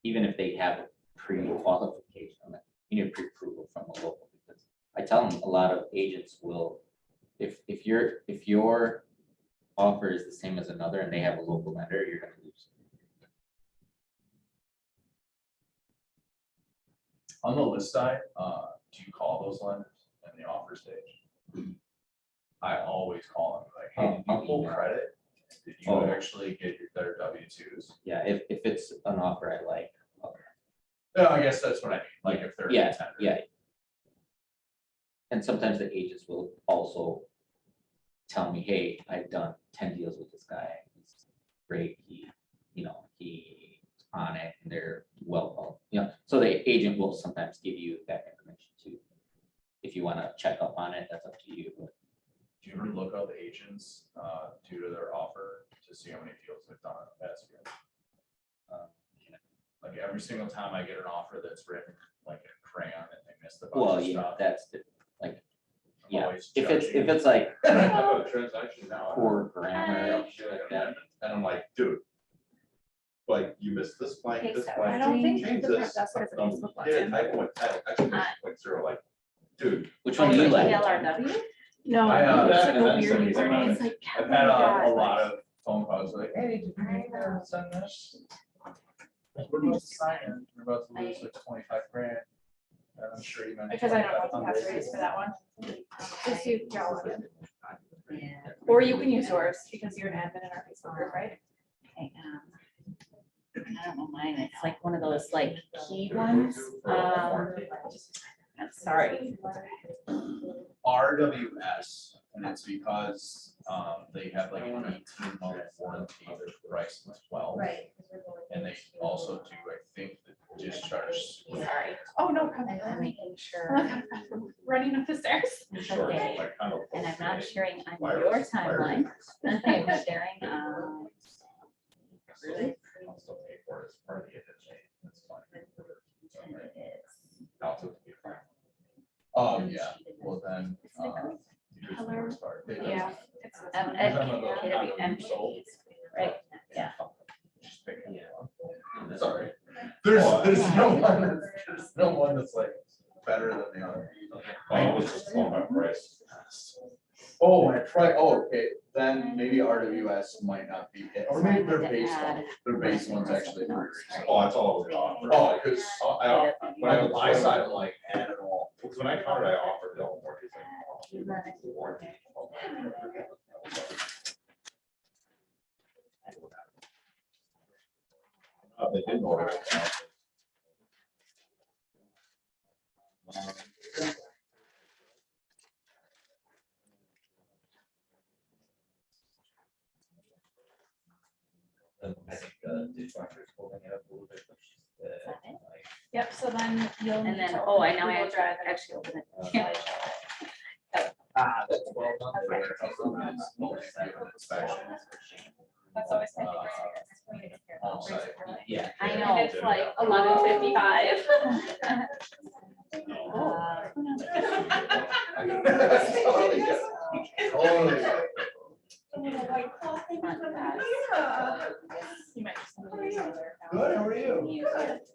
even if they have a pre-qualification, like, you need pre-approval from a local, because I tell them a lot of agents will, if your offer is the same as another and they have a local lender, you're gonna lose. On the list side, do you call those lenders in the offer stage? I always call them like, hey, did you pull Email. credit? Did you Oh. actually get their W-2s? Yeah, if it's an offer I like, No, I guess that's what I mean, like if they're. a yeah, contender. yeah. And sometimes the agents will also tell me, hey, I've done 10 deals with this guy. He's great. He's on it and they're well, so the agent will sometimes give you that information too. If you want to check up on it, that's up to you. But Do you ever look up the agents due to their offer to see how many deals they've done in the past year? Like every single time I get an offer that's written like in crayon and they missed the bunch well, of yeah, stuff. that's like, I'm yeah, always if judging. it's like I have a transaction now. poor grammar, And shit like that. I'm like, dude, like you missed this blank, Okay, this so blank. I don't think change the this. front desk has a Facebook Yeah, button. typo and title, exclamation point 0, like, dude. Which one do you like? LRW? No, I, it's like a that's weird something username. that It's like. I've had a lot of phone calls like, hey, did you need to send this? We're about to sign it, we're about to lose like 25 grand. And I'm sure you mentioned. Because I don't know what the 2500. password is for that one. Just use your login. Yeah. Or you can use yours because you're an admin in our Facebook group, right? Okay, I don't know mine. It's like one of those like key ones. I'm sorry. RWS, and it's because they have like an 18-month warranty, their price is 12. Right. And they also do, I think, the discharge. Sorry. Oh, no problem. I'm making sure. I'm running up the stairs. Short, Okay. like, kind of And I'm not sharing on your wireless, timeline. wireless. I'm sharing on. Really? I'll still pay for it as part of the addition. That's fine. And it is. I'll still be fine. Oh, yeah, well then. you just Color. start. Yeah. it's this one. KWM, right? Yeah. Just pick it. Yeah. Sorry. There's no one that's like better than the other. Oh, it was just on my price. Oh, I try, oh, okay, then maybe RWS might not be it, or maybe their base one, their base one's actually pretty reasonable. Oh, that's all we offer. Oh, because When I on was my side, I'm like, add it all. Because when I counted, I offered the warranty thing. Warranty. They didn't order it. I think dishwasher's holding it up a little bit, but she's, like, Yep, so then you'll. And need then, to oh, I open know, I Google Drive and- actually opened it. that's well done. That's always my favorite. On-site. Yeah. I know. And it's like 11:55. You might just. Good, how are you? Use it.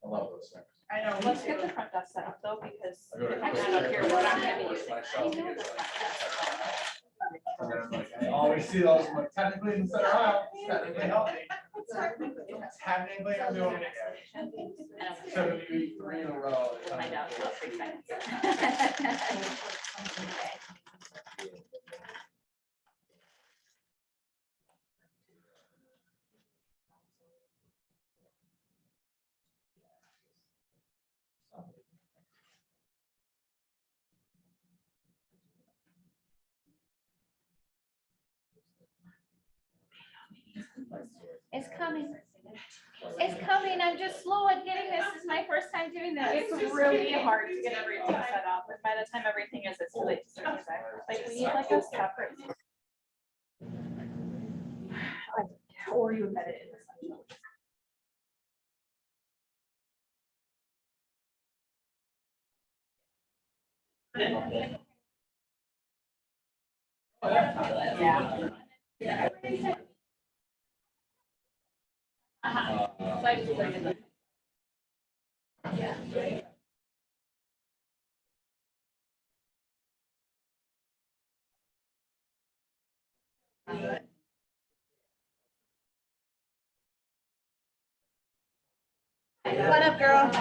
I love those things. I know, let's get the front desk set up though, because I go to if I don't hear what I'm gonna be using. myself. I know the front desk. And then I'm like, I always see those, I'm like, technically in the center aisle, technically healthy. Technically, I'm doing it again. So you eat 3 in a row. We'll find out in about 3 seconds. It's coming. It's coming. I'm just slow at getting this. This is my first time doing this. It's really hard to get everything set up, and by the time everything is, it's too late to start music. Like, we need like a separate. Or you embed it in the session. Yeah. So I just learned it. Yeah. What up, girl?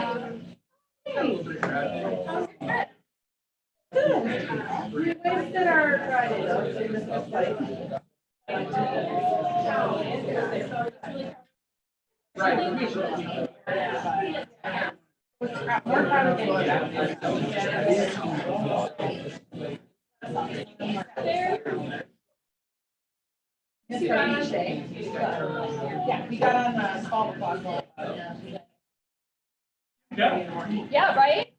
We wasted our Friday though, so we missed the flight. More proud of Yeah, we got on 12 o'clock. Yeah, right?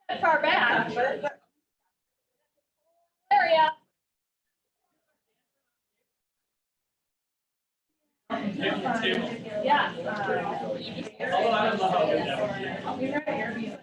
That far back. Area. Yeah. Although I don't know how good that would be. We were at Airbnb.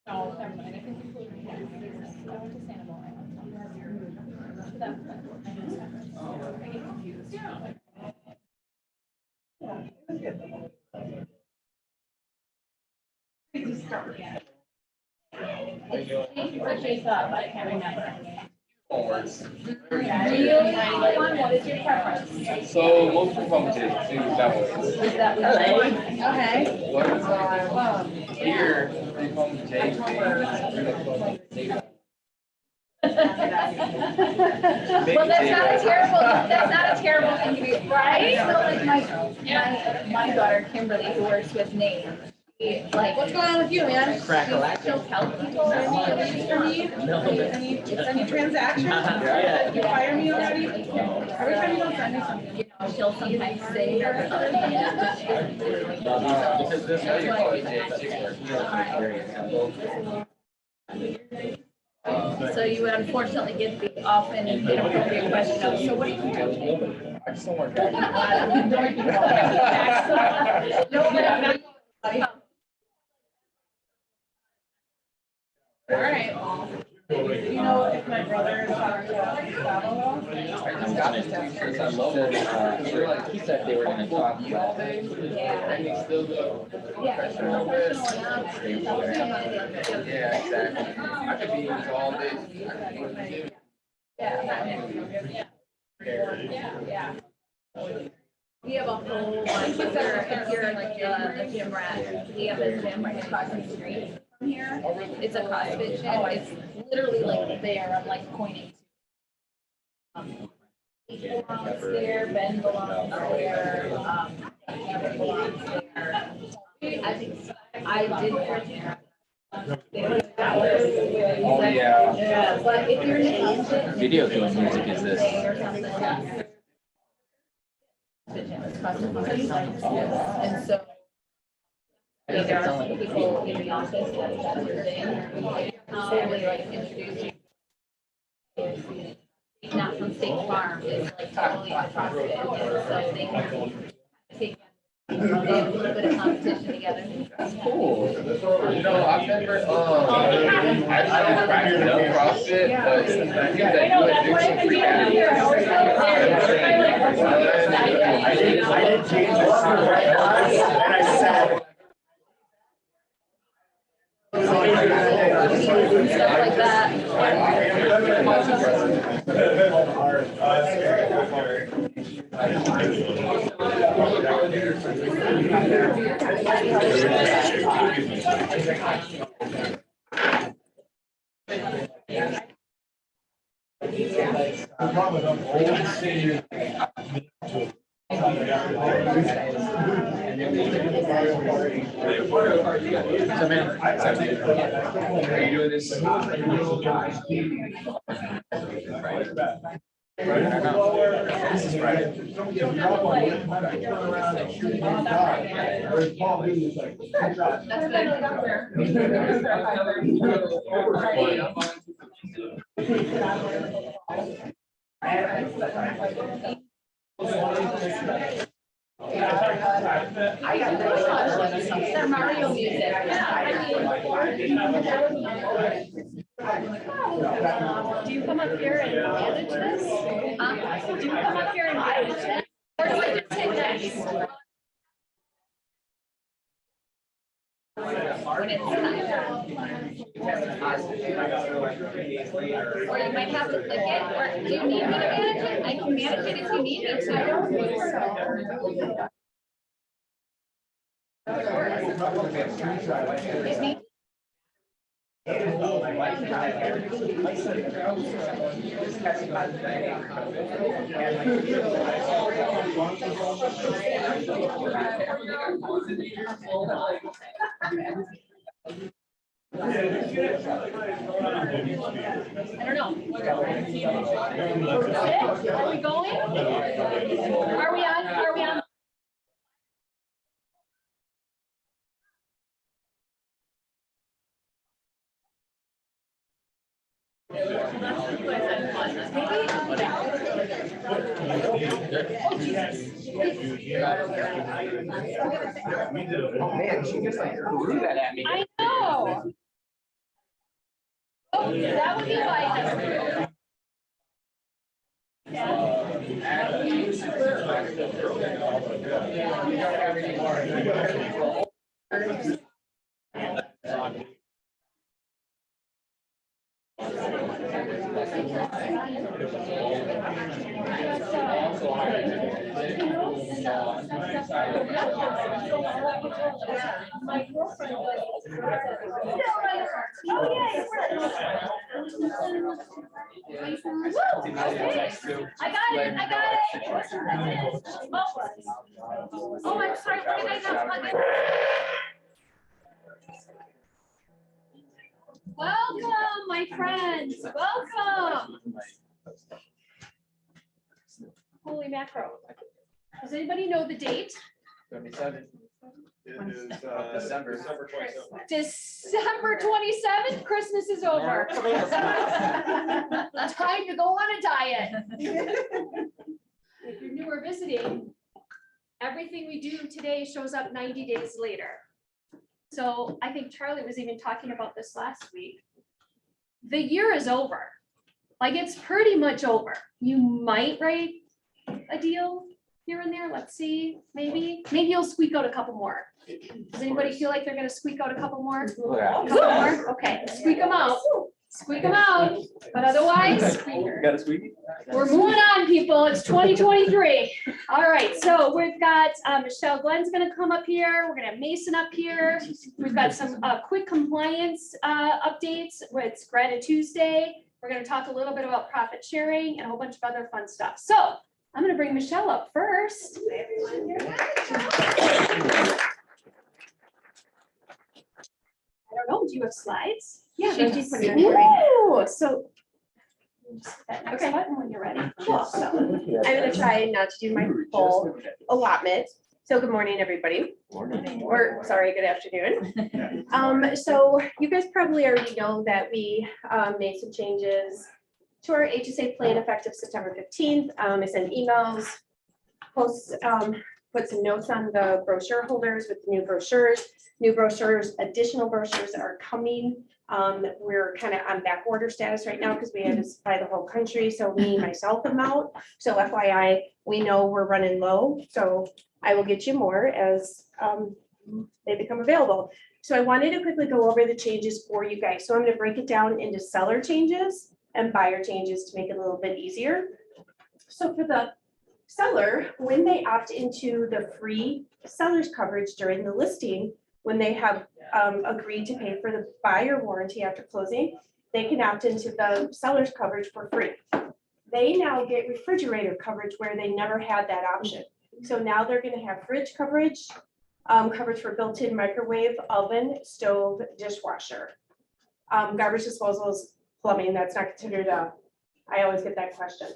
No, never mind. I think we flew. I went to Santa Monica. To that point. I get confused. It's Chase up, but I can't remember. Really? What is your preference? So most people come to that one. Is that LA? Okay. What here they come to Jay. Well, that's not a terrible thing to be, right? So like my daughter Kimberly, who works with Nate, she, like, what's going on with you, man? She'll tell people. Any transaction? You fire me already? Every time you don't send me something. You know, she'll sometimes say or other things. Because this how you call it Jay. So you would unfortunately get the often inappropriate question of, so what do you do? I just don't want All right. You know if my brother is talking about travel I love it. He said they were gonna talk about. And he still do Yeah. professional best. Yeah, exactly. I could be in all day. I could go to the gym. Yeah. We have a whole bunch of, if you're like a gym rat, we have a gym right across the street from here. It's a CrossFit gym. It's literally like there, I'm like pointing. He belongs there, Ben belongs there, Kevin belongs there. I think, I did work there. Oh, yeah. Yeah, but if you're in the Video game music is this. or something, yeah. And so. There are some people in the office that that's their thing. Totally like introduce you. Not from State Farm, is like totally a CrossFit, and so they can take. They have a little bit of competition together. Cool. You know, I've never, I don't practice CrossFit, but the people that do it, do some free I did change the seat, right? And I sat. Stuff like that. So man, are you doing this? This is right. Their Mario music. Do you come up here and manage this? Do you come up here and manage this? Or do I just take this? When it's time. Or you might have to click it, or do you need me to manage it? I can manage it if you need me to. It means I don't know. Are we going? Are we on? Are we on? Oh, man, she just like threw that at me. I know. Oh, that would be like. My girlfriend was. Oh, yeah. I got it. Oh, I'm sorry. What did I not plug in? Welcome, my friends. Welcome. Holy macro. Does anybody know the date? 77. It is, December. December 27th, Christmas is over. Time to go on a diet. If you're new or visiting, everything we do today shows up 90 days later. So I think Charlie was even talking about this last week. The year is over. Like, it's pretty much over. You might write a deal here and there. Let's see, maybe you'll squeak out a couple more. Does anybody feel like they're gonna squeak out a couple more? Couple more? Okay, squeak them out. Squeak them out, but otherwise, Got a squeaky? we're moving on, people. It's 2023. All right, so we've got Michelle Glenn's gonna come up here. We're gonna have Mason up here. We've got some quick compliance updates. It's Granite Tuesday. We're gonna talk a little bit about profit sharing and a whole bunch of other fun stuff. So I'm gonna bring Michelle up first. I don't know, do you have slides? Yeah. Ooh, so. That next Okay. button when you're ready. Cool. So I'm gonna try not to do my full allotment. So good morning, everybody. Or, sorry, good afternoon. So you guys probably already know that we made some changes to our HSA plan effective September 15th. I sent emails, posts, put some notes on the brochure holders with the new brochures. New brochures, additional brochures are coming. We're kind of on back order status right now because we had to supply the whole country. So me, myself, am out. So FYI, we know we're running low. So I will get you more as they become available. So I wanted to quickly go over the changes for you guys. So I'm going to break it down into seller changes and buyer changes to make it a little bit easier. So for the seller, when they opt into the free seller's coverage during the listing, when they have agreed to pay for the buyer warranty after closing, they can opt into the seller's coverage for free. They now get refrigerator coverage where they never had that option. So now they're going to have fridge coverage, coverage for built-in microwave, oven, stove, dishwasher. Garbage disposals, plumbing, that's not considered I always get that question.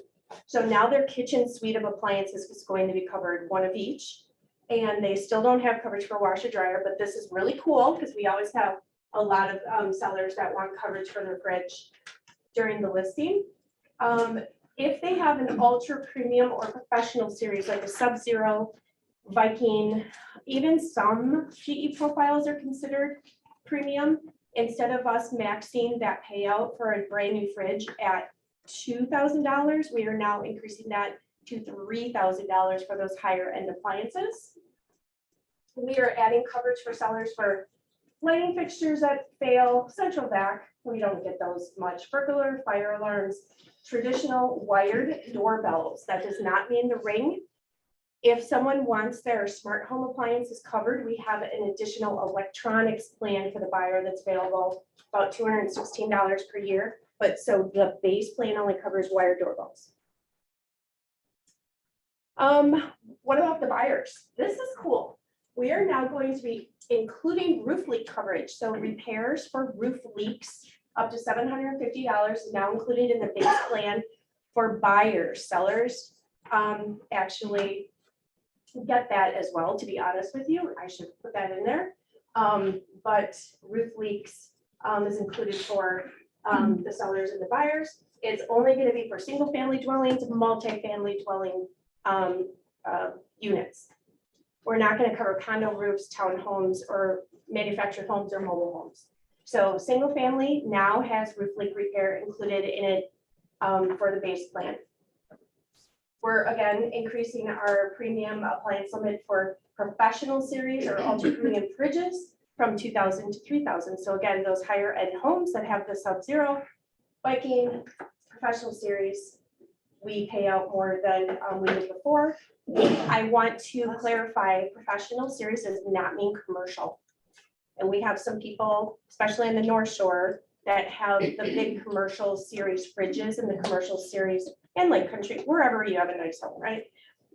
So now their kitchen suite of appliances is going to be covered, one of each. And they still don't have coverage for washer dryer, but this is really cool because we always have a lot of sellers that want coverage for their fridge during the listing. If they have an ultra premium or professional series like a Sub-Zero, Viking, even some GE profiles are considered premium. Instead of us maxing that payout for a brand new fridge at $2,000, we are now increasing that to $3,000 for those higher end appliances. We are adding coverage for sellers for lighting fixtures that fail, central vac, we don't get those much, burglar, fire alarms, traditional wired doorbells. That does not mean the Ring. If someone wants their smart home appliances covered, we have an additional electronics plan for the buyer that's available, about $216 per year. But so the base plan only covers wired doorbells. What about the buyers? This is cool. We are now going to be including roof leak coverage. So repairs for roof leaks up to $750 is now included in the base plan for buyers. Sellers actually get that as well, to be honest with you. I should put that in there. But roof leaks is included for the sellers and the buyers. It's only going to be for single family dwellings, multi-family dwelling units. We're not going to cover condo roofs, townhomes, or manufactured homes or mobile homes. So single family now has roof leak repair included in it for the base plan. We're again increasing our premium appliance limit for professional series or ultra premium fridges from 2,000 to 3,000. So again, those higher end homes that have the Sub-Zero, Viking, professional series, we pay out more than we did before. I want to clarify, professional series does not mean commercial. And we have some people, especially in the North Shore, that have the big commercial series fridges and the commercial series and Lake Country, wherever you have a nice home, right?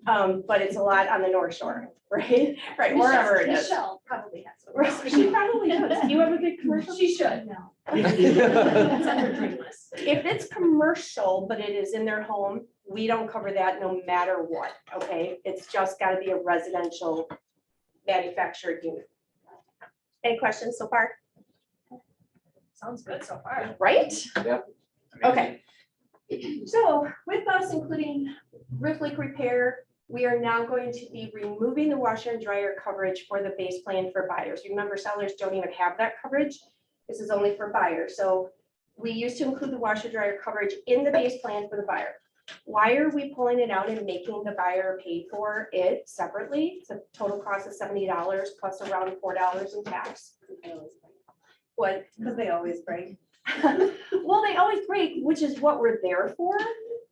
But it's a lot on the North Shore, right? Right, wherever it is. Michelle probably has. Right, she probably does. Do you have a big commercial? She should. No. It's on her dream list. If it's commercial, but it is in their home, we don't cover that no matter what, okay? It's just gotta be a residential manufactured unit. Any questions so far? Sounds good so far. Right? Yep. Okay. So with us including roof leak repair, we are now going to be removing the washer and dryer coverage for the base plan for buyers. Remember, sellers don't even have that coverage. This is only for buyers. So we used to include the washer dryer coverage in the base plan for the buyer. Why are we pulling it out and making the buyer pay for it separately? It's a total cost of $70 plus around $4 in tax. What? Because they always break. Well, they always break, which is what we're there for.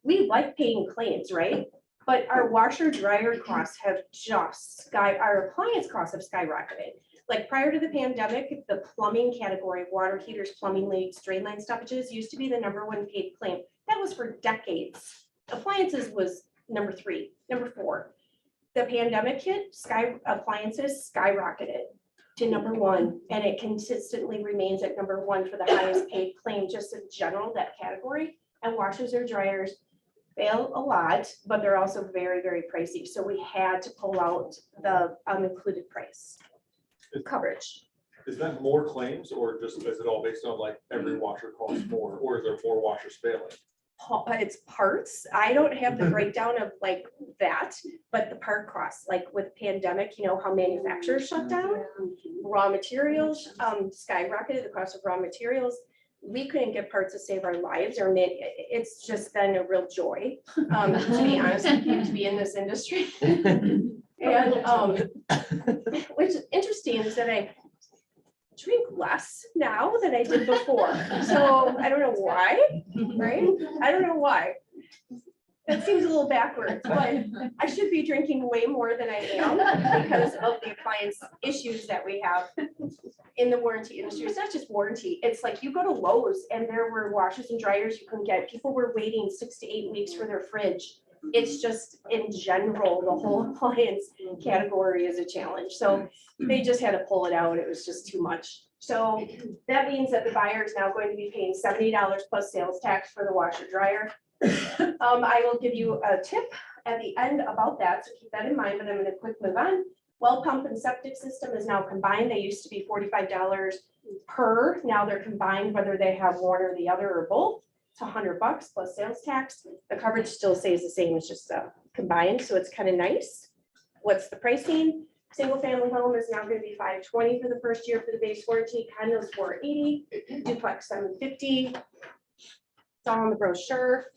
We like paying claims, right? But our washer dryer costs have just our appliance costs have skyrocketed. Like prior to the pandemic, the plumbing category, water heaters, plumbing leaks, drain line stoppages used to be the #1 paid claim. That was for decades. Appliances was number 3, number 4. The pandemic hit, appliances skyrocketed to #1, and it consistently remains at #1 for the highest paid claim, just in general, that category. And washers or dryers fail a lot, but they're also very, very pricey. So we had to pull out the included price coverage. Is that more claims or just is it all based on like every washer costs more, or is there more washers failing? It's parts. I don't have the breakdown of like that, but the part costs, like with pandemic, you know, how manufacturers shut down, raw materials skyrocketed, the cost of raw materials. We couldn't get parts to save our lives, or it's just been a real joy, to be honest with you, to be in this industry. And which is interesting is that I drink less now than I did before. So I don't know why, right? I don't know why. That seems a little backwards, but I should be drinking way more than I am because of the appliance issues that we have in the warranty industry. It's not just warranty. It's like you go to Lowe's and there were washers and dryers you couldn't get. People were waiting 6 to 8 weeks for their fridge. It's just in general, the whole appliance category is a challenge. So they just had to pull it out. It was just too much. So that means that the buyer is now going to be paying $70 plus sales tax for the washer dryer. I will give you a tip at the end about that, so keep that in mind, but I'm gonna quick move on. Well pump and septic system is now combined. They used to be $45 per, now they're combined, whether they have one or the other or both. It's $100 plus sales tax. The coverage still stays the same, it's just combined, so it's kind of nice. What's the pricing? Single family home is now gonna be $520 for the first year for the base warranty, condos $480, duplex $750. It's all on the brochure.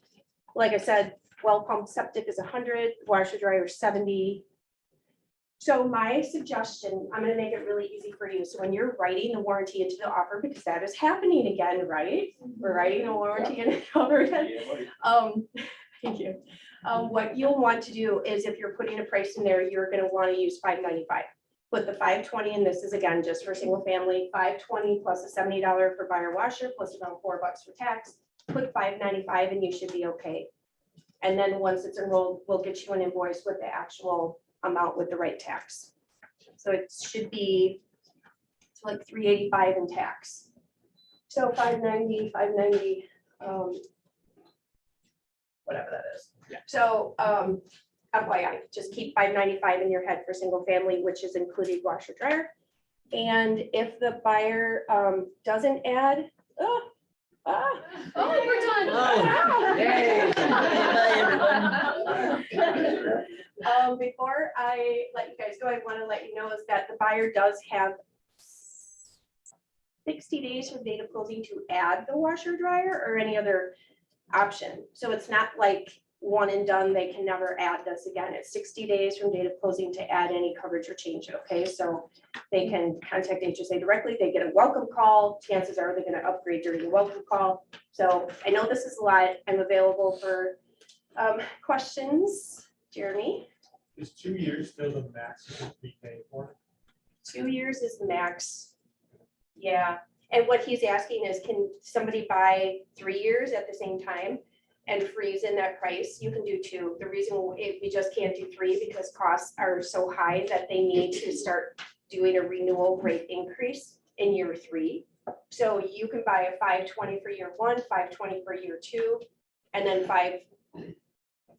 Like I said, well pump septic is $100, washer dryer $70. So my suggestion, I'm gonna make it really easy for you. So when you're writing the warranty into the offer, because that is happening again, right? We're writing the warranty in over again. Thank you. What you'll want to do is if you're putting a price in there, you're gonna wanna use $595. Put the $520, and this is again, just for single family, $520 plus a $70 for buyer washer, plus about $4 for tax. Put $595 and you should be okay. And then once it's enrolled, we'll get you an invoice with the actual amount with the right tax. So it should be, it's like $385 in tax. So $590, whatever that is. So FYI, just keep $595 in your head for single family, which is included washer dryer. And if the buyer doesn't add, we're done. Before I let you guys go, I want to let you know is that the buyer does have 60 days from date of closing to add the washer dryer or any other option. So it's not like one and done, they can never add this again. It's 60 days from date of closing to add any coverage or change it, okay? So they can contact HSA directly, they get a welcome call, chances are they're gonna upgrade during the welcome call. So I know this is a lot, I'm available for questions. Jeremy? Is 2 years still the maximum we pay for? 2 years is the max. Yeah, and what he's asking is, can somebody buy 3 years at the same time and freeze in that price? You can do 2. The reason we just can't do 3 because costs are so high that they need to start doing a renewal rate increase in year 3. So you can buy a $520 for year 1, $520 for year 2, and then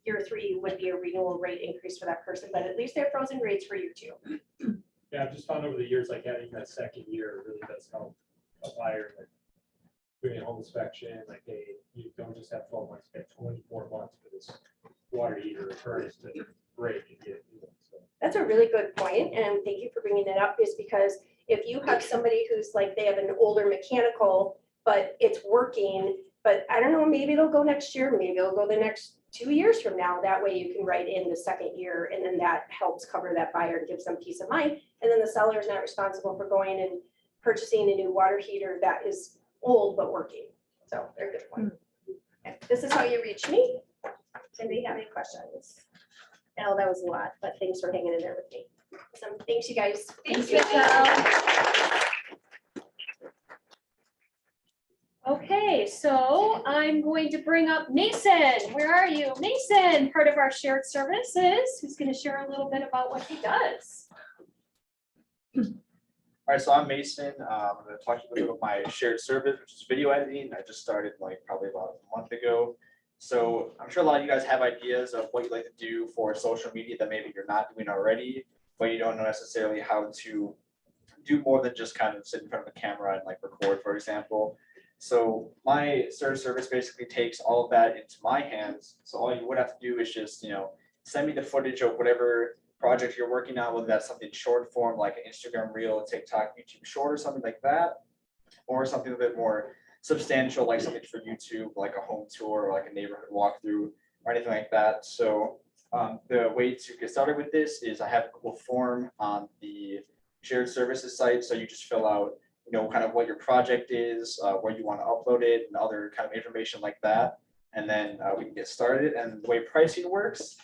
year 3 would be a renewal rate increase for that person, but at least they're frozen rates for year 2. Yeah, I've just found over the years, like having that second year really does help a buyer, like doing a home inspection, like, hey, you don't just have 12 months, you have 24 months for this water heater or furnace to break and get. So. That's a really good point, and thank you for bringing that up, is because if you have somebody who's like, they have an older mechanical, but it's working, but I don't know, maybe it'll go next year, maybe it'll go the next 2 years from now. That way you can write in the second year, and then that helps cover that buyer and gives them peace of mind. And then the seller is not responsible for going and purchasing a new water heater that is old but working. So they're a good point. Okay, this is how you reach me. Anybody have any questions? I know that was a lot, but thanks for hanging in there with me. So thanks, you guys. Thanks, Michelle. Okay, so I'm going to bring up Mason. Where are you? Mason, part of our shared services, who's going to share a little bit about what he does. All right, so I'm Mason. I'm going to talk to you a little bit about my shared service, which is video editing. I just started like probably about a month ago. So I'm sure a lot of you guys have ideas of what you like to do for social media that maybe you're not doing already, but you don't know necessarily how to do more than just kind of sit in front of a camera and like record, for example. So my service basically takes all of that into my hands. So all you would have to do is just, send me the footage of whatever project you're working on, whether that's something short form like an Instagram reel, TikTok, YouTube short, or something like that, or something a bit more substantial, like something for YouTube, like a home tour or like a neighborhood walkthrough or anything like that. So the way to get started with this is I have a Google form on the shared services site. So you just fill out, kind of what your project is, where you want to upload it, and other kind of information like that. And then we can get started. And the way pricing works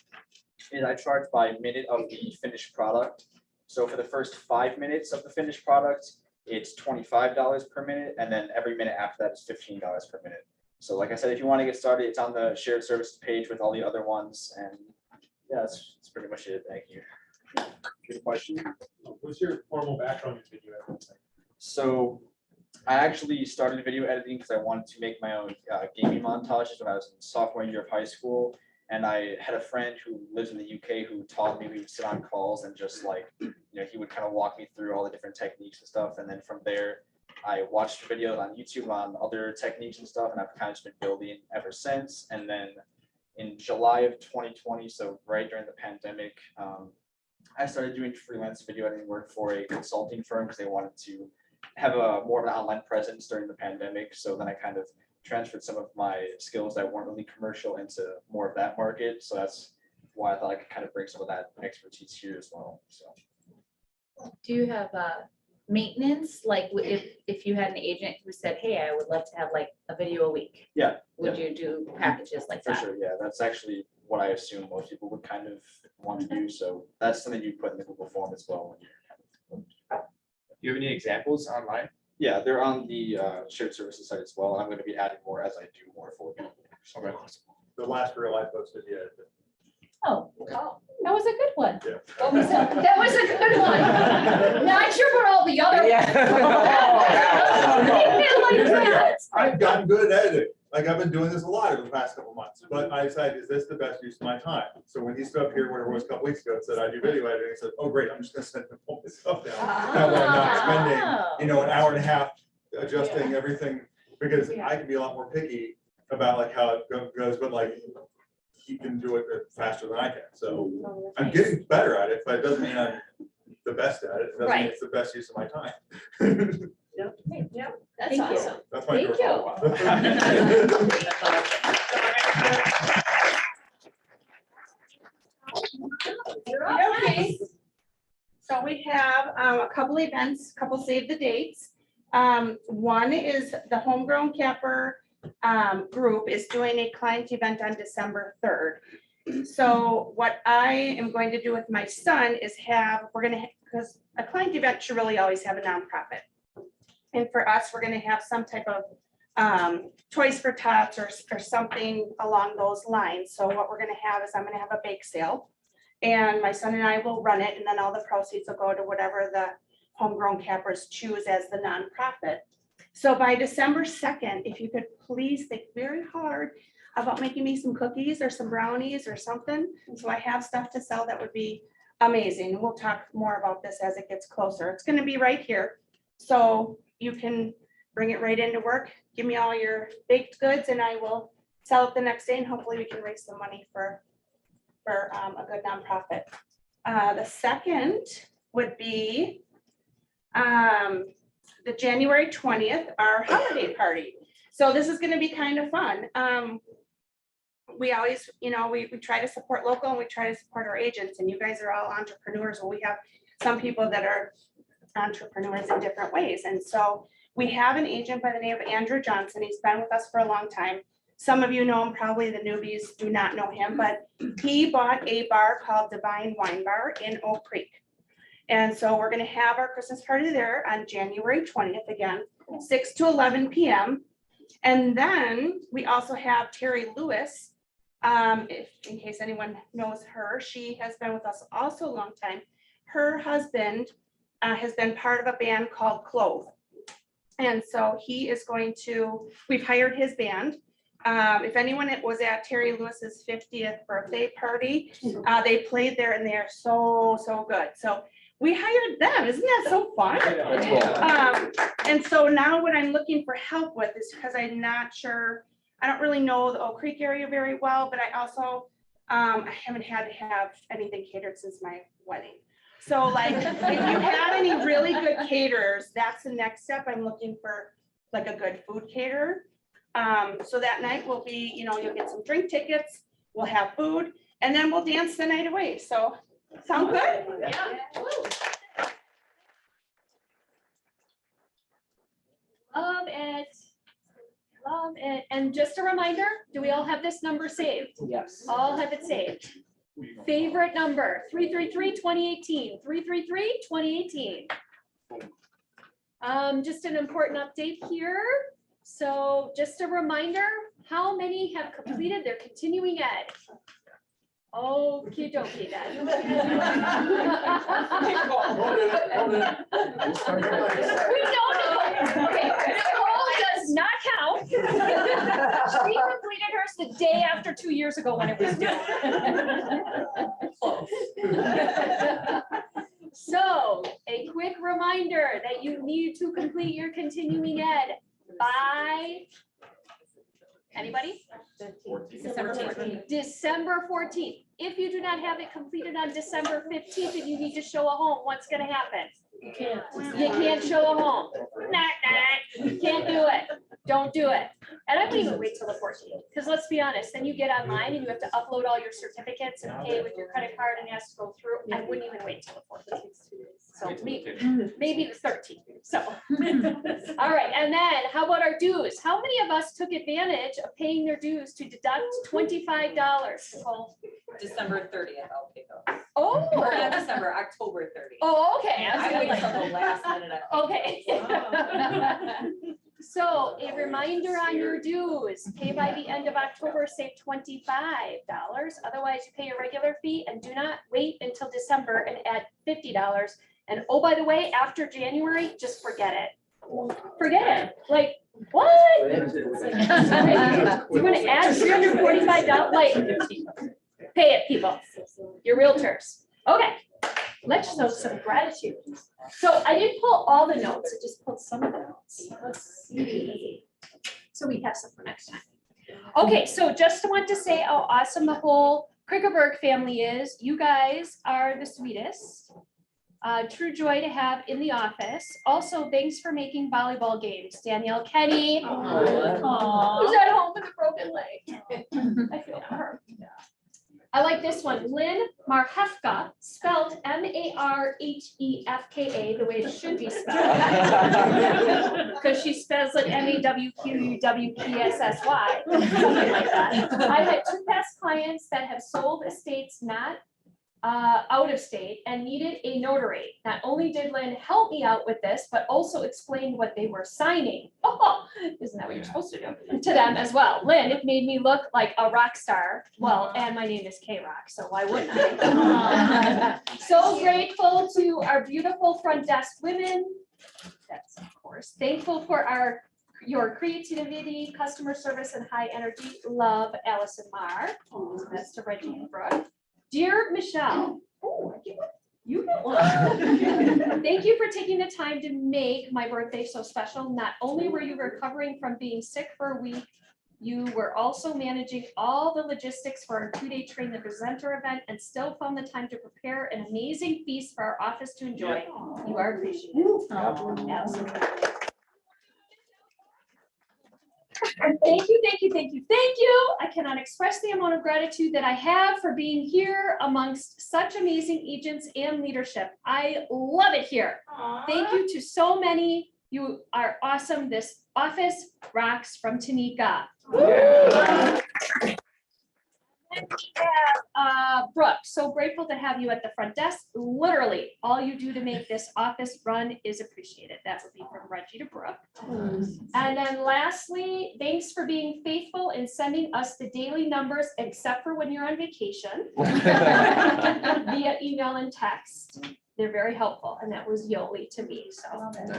is I charge by minute of the finished product. So for the first 5 minutes of the finished product, it's $25 per minute. And then every minute after that is $15 per minute. So like I said, if you want to get started, it's on the shared services page with all the other ones. And yeah, that's pretty much it. Thank you. Good question. What's your formal background in video editing? So I actually started video editing because I wanted to make my own gaming montages when I was in sophomore year of high school. And I had a friend who lives in the UK who taught me. We would sit on calls and just like, he would kind of walk me through all the different techniques and stuff. And then from there, I watched videos on YouTube on other techniques and stuff, and I've kind of just been building ever since. And then in July of 2020, so right during the pandemic, I started doing freelance video editing work for a consulting firm because they wanted to have a more of an online presence during the pandemic. So then I kind of transferred some of my skills that weren't really commercial into more of that market. So that's why I thought I could kind of bring some of that expertise here as well. So Do you have maintenance? Like if you had an agent who said, hey, I would love to have like a video a week. Yeah, Would you do packages like for that? sure. Yeah, that's actually what I assume most people would kind of want to do. So that's something you put in the Google form as well when you're kind of. Do you have any examples online? Yeah, they're on the shared services site as well. I'm going to be adding more as I do more for them. Okay. The last real I posted, yeah. Oh, that was a good one. Yeah. What was that? That was a good one. Not sure what all the other. I've gotten good at editing. Like I've been doing this a lot over the past couple months, but I decided, is this the best use of my time? So when he stood up here, whatever it was a couple weeks ago, and said I do video editing, I said, oh, great, I'm just gonna send all this stuff down. That way I'm not spending, an hour and a half adjusting everything, because I can be a lot more picky about like how it goes, but like he can do it faster than I can. So I'm getting better at it, but it doesn't mean I'm the best at it. It doesn't mean it's the best use of my time. That's Thank you. awesome. That's my Thank You're up. Okay. So we have a couple events, couple save the dates. One is the Homegrown Capper group is doing a client event on December 3rd. So what I am going to do with my son is because a client event should really always have a nonprofit. And for us, we're gonna have some type of Toys for Tots or something along those lines. So what we're gonna have is I'm gonna have a bake sale. And my son and I will run it, and then all the proceeds will go to whatever the Homegrown Cappers choose as the nonprofit. So by December 2nd, if you could please think very hard about making me some cookies or some brownies or something. So I have stuff to sell that would be amazing. We'll talk more about this as it gets closer. It's gonna be right here. So you can bring it right into work, give me all your baked goods, and I will sell it the next day, and hopefully we can raise some money for a good nonprofit. The second would be the January 20th, our holiday party. So this is gonna be kind of fun. We always, we try to support local and we try to support our agents, and you guys are all entrepreneurs. Well, we have some people that are entrepreneurs in different ways. And so we have an agent by the name of Andrew Johnson. He's been with us for a long time. Some of you know him, probably the newbies do not know him, but he bought a bar called Divine Wine Bar in Oak Creek. And so we're gonna have our Christmas party there on January 20th, again, 6 to 11 p.m. And then we also have Terry Lewis. In case anyone knows her, she has been with us also a long time. Her husband has been part of a band called Clove. And so he is we've hired his band. If anyone was at Terry Lewis's 50th birthday party, they played there and they are so good. So we hired them. Isn't that so fun? And so now what I'm looking for help with is because I'm not sure, I don't really know the Oak Creek area very well, but I also, I haven't had to have anything catered since my wedding. So like, if you have any really good caterers, that's the next step. I'm looking for like a good food caterer. So that night will be, you'll get some drink tickets, we'll have food, and then we'll dance the night away. So sound good? Yeah. Love it. Love it. And just a reminder, do we all have this number saved? Yes. All have it saved. Favorite number, 333-2018, 333-2018. Just an important update here. So just a reminder, how many have completed their continuing ed? Okie dokie then. We don't know. Okay, Nicole does not count. She completed hers the day after 2 years ago when it was due. Close. So, a quick reminder that you need to complete your continuing ed by, anybody? December 14th. If you do not have it completed on December 15th and you need to show a home, what's gonna happen? You can't show a home. You can't do it. Don't do it. And I wouldn't even wait till the 14th, because let's be honest, then you get online and you have to upload all your certificates and pay with your credit card and it has to go through. I wouldn't even wait till the 14th. So maybe the 13th. So, all right. And then how about our dues? How many of us took advantage of paying their dues to deduct $25? Nicole? December 30th, I'll pick up. Oh, Or not December, October 30th. oh, okay. I was I gonna wait like- till the last minute. Okay. So a reminder on your dues, pay by the end of October, save $25. Otherwise you pay a regular fee and do not wait until December and add $50. And oh, by the way, after January, just forget it. Forget it. Like, what? You want to add $345? Like, pay it, people. Your realtors. Okay. Let's show some gratitude. So I didn't pull all the notes, I just pulled some of the notes. Let's see. So we have some for next time. Okay, so just want to say how awesome the whole Krickerberg family is. You guys are the sweetest. True joy to have in the office. Also, thanks for making volleyball games. Danielle Kenny, who's at home with a broken leg. I feel for her. I like this one, Lynn Marhefka, spelled Marhefka, the way it should be spelled. Because she spells it Mawqwpssy, something like that. I had 2 past clients that have sold estates not out of state and needed a notary. Not only did Lynn help me out with this, but also explained what they were signing. Oh, isn't that what you're supposed to do? To them as well. Lynn, it made me look like a rock star. Well, and my name is K-Rock, so why wouldn't I? So grateful to our beautiful front desk women. That's of course. Thankful for your creativity, customer service, and high energy. Love, Allison Marr. That's to Reggie and Brooke. Dear Michelle, oh, I get one. You get one. Thank you for taking the time to make my birthday so special. Not only were you recovering from being sick for a week, you were also managing all the logistics for our 2-day Train the Presenter event and still found the time to prepare an amazing feast for our office to enjoy. You are appreciated. Allison. Thank you, thank you, thank you, thank you. I cannot express the amount of gratitude that I have for being here amongst such amazing agents and leadership. I love it here. Thank you to so many. You are awesome. This office rocks from Tanika. And we have Brooke, so grateful to have you at the front desk. Literally, all you do to make this office run is appreciated. That would be from Reggie to Brooke. And then lastly, thanks for being faithful in sending us the daily numbers, except for when you're on vacation, via email and text. They're very helpful, and that was Yoli to me, so. Did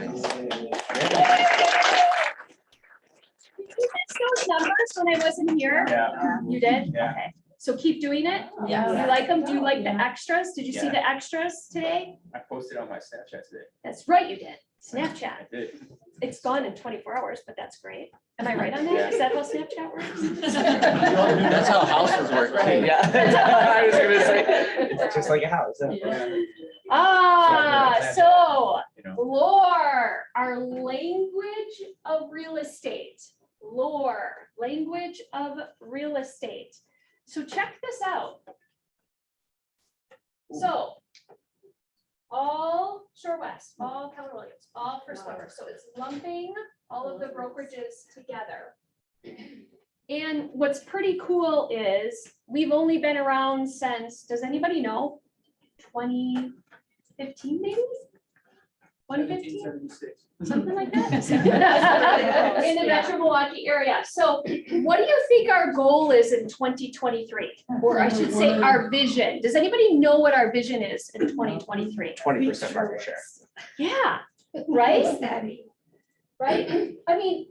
you miss those numbers when I wasn't here? Yeah. You did? Yeah. Okay. So keep doing it? Yeah. You like them? Do you like the extras? Did you see Yeah. the extras today? I posted on my Snapchat today. That's right, you did. I Snapchat. did. It's gone in 24 hours, but that's great. Am I right on that? Is that how Snapchat works? That's how houses work, right? Yeah. I was gonna say, it's just like a house. So You know, lore, our language of real estate. Lore, language of real estate. So check this out. So all Shore West, all Keller Williams, all First Weber. So it's lumping all of the brokerages together. And what's pretty cool is we've only been around since, does anybody know? 2015 maybe? 115? Something like that. In the Metro Milwaukee area. So what do you think our goal is in 2023? Or I should say our vision. Does anybody know what our vision is in 2023? 20% market share. Yeah, right? Right? I mean,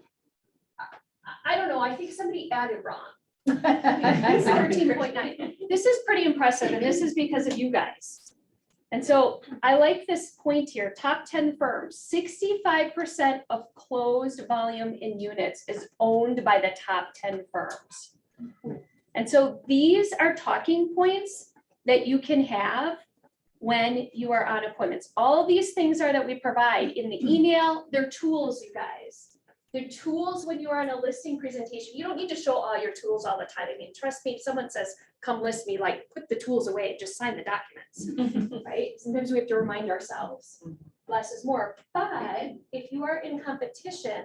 I don't know. I think somebody added wrong. It's 13.9. This is pretty impressive, and this is because of you guys. And so I like this point here, top 10 firms, 65% of closed volume in units is owned by the top 10 firms. And so these are talking points that you can have when you are on appointments. All of these things are that we provide in the email. They're tools, you guys. They're tools when you are on a listing presentation. You don't need to show all your tools all the time. I mean, trust me, if someone says, come list me, like, put the tools away and just sign the documents, right? Sometimes we have to remind ourselves, less is more. But if you are in competition,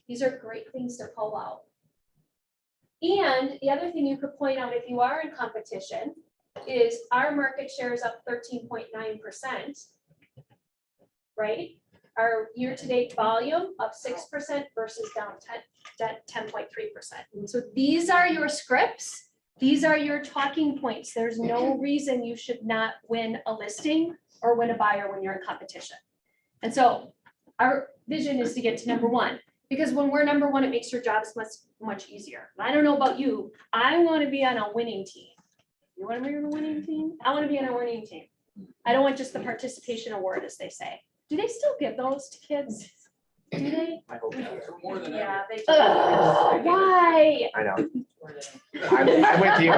these are great things to pull out. And the other thing you could point out if you are in competition is our market share is up 13.9%, right? Our year-to-date volume up 6% versus down 10.3%. So these are your scripts. These are your talking points. There's no reason you should not win a listing or win a buyer when you're in competition. And so our vision is to get to number one, because when we're number one, it makes your jobs much easier. I don't know about you. I want to be on a winning team. You want to be on a winning team? I want to be on a winning team. I don't want just the participation award, as they say. Do they still give those to kids? Do they? I hope not. Yeah, they do. Why? I know. I'm with you.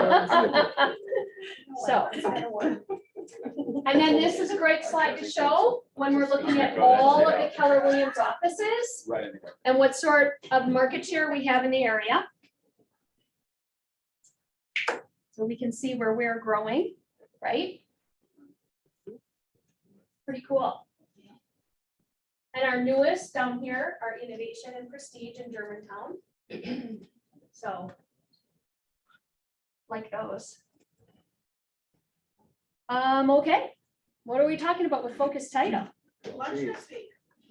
So. And then this is a great slide to show when we're looking at all of the Keller Williams offices Right. and what sort of market share we have in the area. So we can see where we're growing, right? Pretty cool. And our newest down here are Innovation and Prestige in Germantown. So, like those. Okay, what are we talking about with focus title?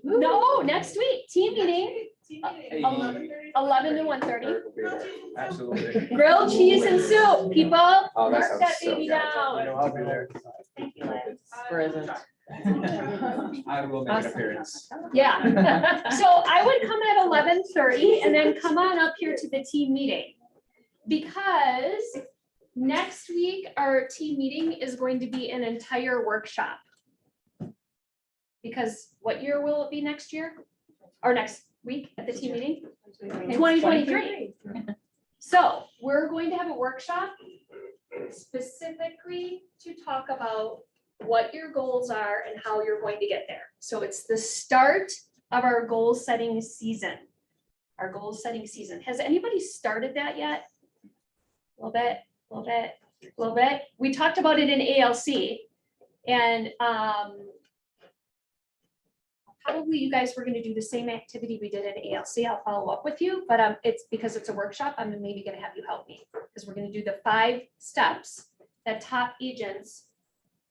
No, next week, team meeting, 11 to 1:30. Absolutely. Grilled cheese and soup, people. Oh, that Mark sounds that so baby good. down. I'll be there. Thank you, Lance. Present. I will make an appearance. Yeah, so I would come at 11:30 and then come on up here to the team meeting. Because next week, our team meeting is going to be an entire workshop. Because what year will it be next year? Or next week at the team meeting? 2023. So we're going to have a workshop specifically to talk about what your goals are and how you're going to get there. So it's the start of our goal setting season. Our goal setting season. Has anybody started that yet? A little bit, a little bit, a little bit. We talked about it in ALC and probably you guys were going to do the same activity we did in ALC. I'll follow up with you, but it's because it's a workshop. I'm maybe going to have you help me because we're going to do the 5 steps that top agents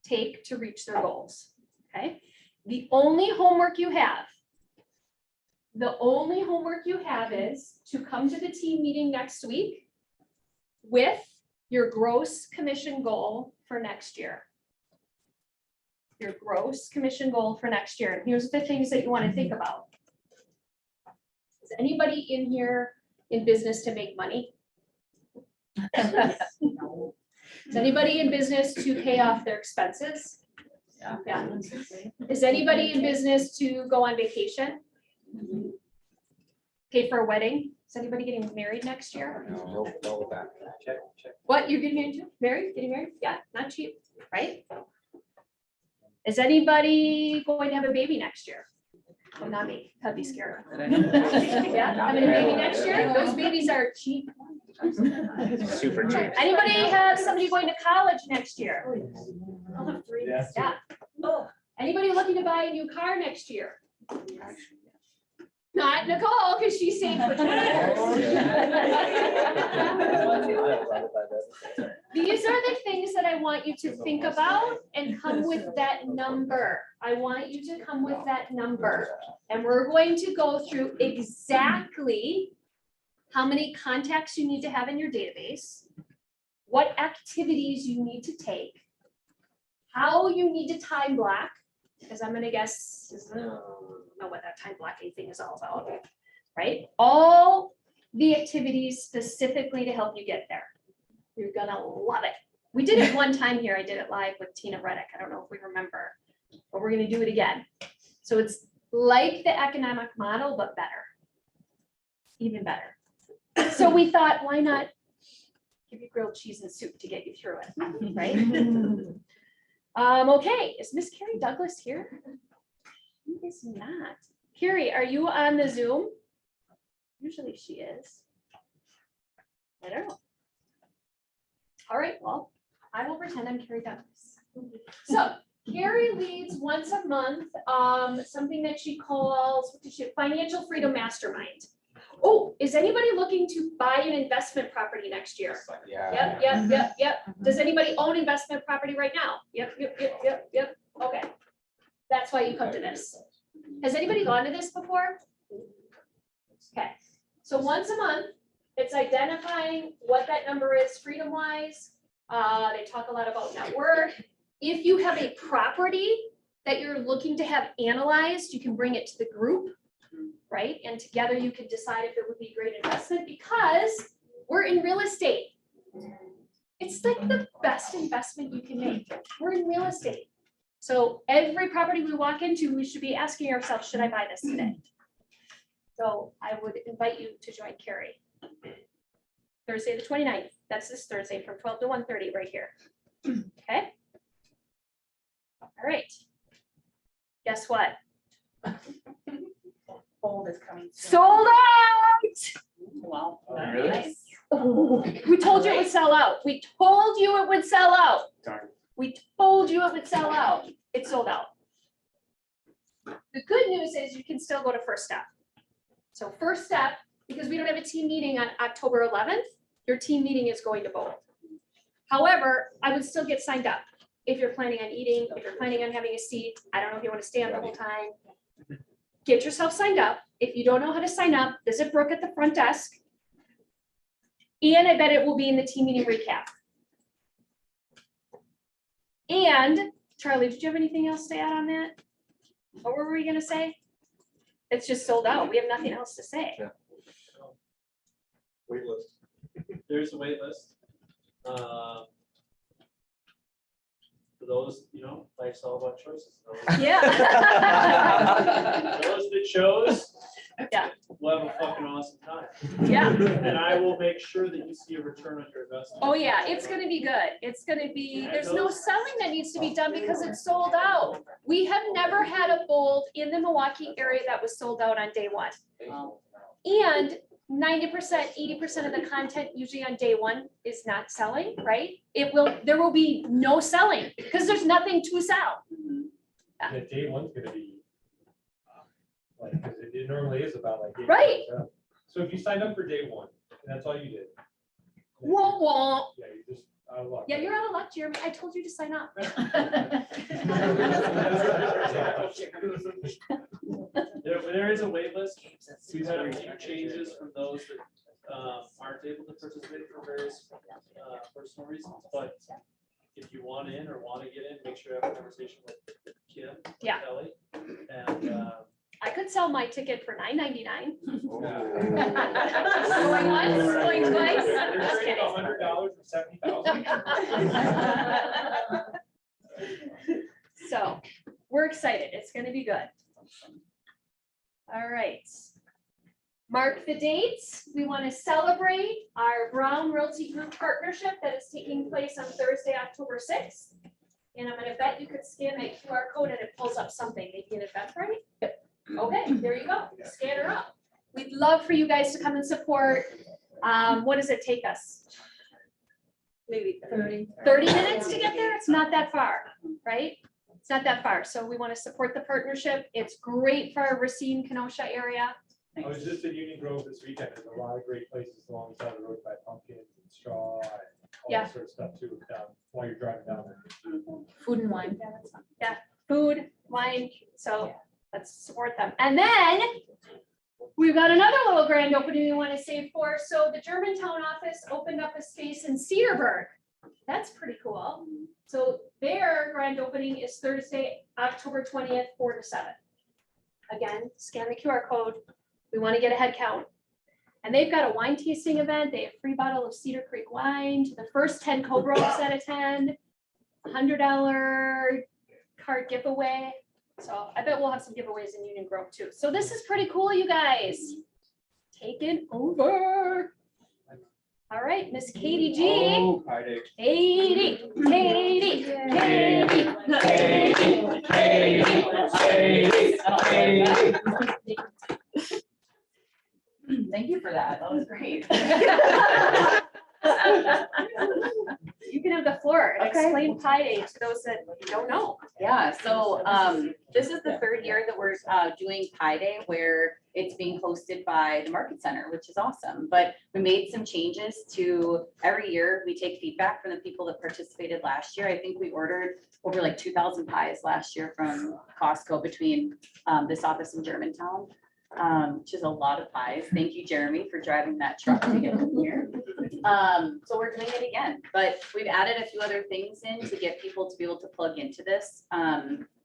take to reach their goals. Okay. The only homework you have is to come to the team meeting next week with your gross commission goal for next year. Your gross commission goal for next year. And here's the things that you want to think about. Is anybody in here in business to make money? Is anybody in business to pay off their expenses? Yeah. Is anybody in business to go on vacation? Pay for a wedding? Is anybody getting married next year? No, no with that. Check. What, you're getting married to? Married? Getting married? Yeah, not cheap, right? Is anybody going to have a baby next year? Well, not me, I'd be scared. Yeah, having a baby next year? Those babies are cheap. Super cheap. Anybody have somebody going to college next year? I'll have 3. Yeah. Oh, anybody looking to buy a new car next year? Not Nicole, because she's saved for 20 years. These are the things that I want you to think about and come with that number. I want you to come with that number. And we're going to go through exactly how many contacts you need to have in your database, what activities you need to take, how you need to time block, because I'm gonna guess, I don't know what that time blocking thing is all about, right? All the activities specifically to help you get there. You're gonna love it. We did it one time here. I did it live with Tina Reddick. I don't know if we remember, but we're gonna do it again. So it's like the economic model, but better, even better. So we thought, why not give you grilled cheese and soup to get you through it, right? Okay, is Miss Carrie Douglas here? She is not. Carrie, are you on the Zoom? Usually she is. I don't know. All right, well, I will pretend I'm Carrie Douglas. So Carrie leads once a month, something that she calls, what does she, Financial Freedom Mastermind. Oh, is anybody looking to buy an investment property next year? Yep. Does anybody own investment property right now? Yep. Okay. That's why you come to this. Has anybody gone to this before? Okay, so once a month, it's identifying what that number is freedom-wise. They talk a lot about net worth. If you have a property that you're looking to have analyzed, you can bring it to the group, right? And together you can decide if it would be a great investment, because we're in real estate. It's like the best investment you can make. We're in real estate. So every property we walk into, we should be asking ourselves, should I buy this today? So I would invite you to join Carrie. Thursday, the 29th. That's this Thursday from 12 to 1:30 right here. Okay. All right. Guess what? Fold is coming. soon. Sold out. Well, Really? nice. We told you it would sell out. We told you it would sell out. Darn. We told you it would sell out. It sold out. The good news is you can still go to First Step. So First Step, because we don't have a team meeting on October 11th, your team meeting is going to Bold. However, I would still get signed up if you're planning on eating, if you're planning on having a seat. I don't know if you want to stay on the whole time. Get yourself signed up. If you don't know how to sign up, visit Brooke at the front desk. And I bet it will be in the team meeting recap. And Charlie, did you have anything else to add on that? What were we gonna say? It's just sold out. We have nothing else to say. Waitlist. There's a wait list. For those, life's all about choices. Yeah. Those that chose. Yeah. We'll have a fucking awesome time. Yeah. And I will make sure that you see a return on your investment. Oh, yeah, it's gonna be good. It's gonna be, there's no selling that needs to be done because it's sold out. We have never had a Bold in the Milwaukee area that was sold out on day one. And 90%, 80% of the content usually on day one is not selling, right? There will be no selling because there's nothing to sell. Yeah, day one's gonna be, like, because it normally is about like. 8 Right. hours out. So if you signed up for day one, and that's all you did. Wah, wah. Yeah, you just, out of luck. Yeah, you're out of luck, Jeremy. I told you to sign up. There is a wait list. We've had a few changes from those that aren't able to participate for various personal reasons, but if you want in or want to get in, make sure you have a conversation with Kim. or Yeah. Kelly, and I could sell my ticket for $9.99. Going once, going twice. They're Just trading kidding. $100 for 70,000. So we're excited. It's gonna be good. All right. Mark the dates. We want to celebrate our Brown Realty Group partnership that is taking place on Thursday, October 6th. And I'm gonna bet you could scan that QR code and it pulls up something. Maybe an Eventbrite? Okay, there you go. Scan her up. We'd love for you guys to come and support. What does it take us? Maybe 30. 30 minutes to get there? It's not that far, right? It's not that far. So we want to support the partnership. It's great for our Racine, Kenosha area. I was just in Union Grove this weekend. There's a lot of great places along the side of the road by pumpkins and straw and Yeah. that sort of stuff too, while you're driving down there. Food and wine. Food, wine, so let's support them. And then we've got another little grand opening we want to save for. So the Germantown office opened up a space in Cedarburg. That's pretty cool. So their grand opening is Thursday, October 20th, 4 to 7. Again, scan the QR code. We want to get a head count. And they've got a wine tasting event. They have a free bottle of Cedar Creek wine to the first 10 Cobras that attend. $100 card giveaway. So I bet we'll have some giveaways in Union Grove too. So this is pretty cool, you guys. Taking over. All right, Miss Katie G. Oh, Friday. Katie. Thank you for that. That was great. You can have the floor and Okay. explain Pi Day to those that don't know. Yeah, so this is the third year that we're doing Pi Day where it's being hosted by the Market Center, which is awesome. But we made some changes to every year. We take feedback from the people that participated last year. I think we ordered over like 2,000 pies last year from Costco between this office in Germantown, which is a lot of pies. Thank you, Jeremy, for driving that truck to get them here. So we're doing it again, but we've added a few other things in to get people to be able to plug into this,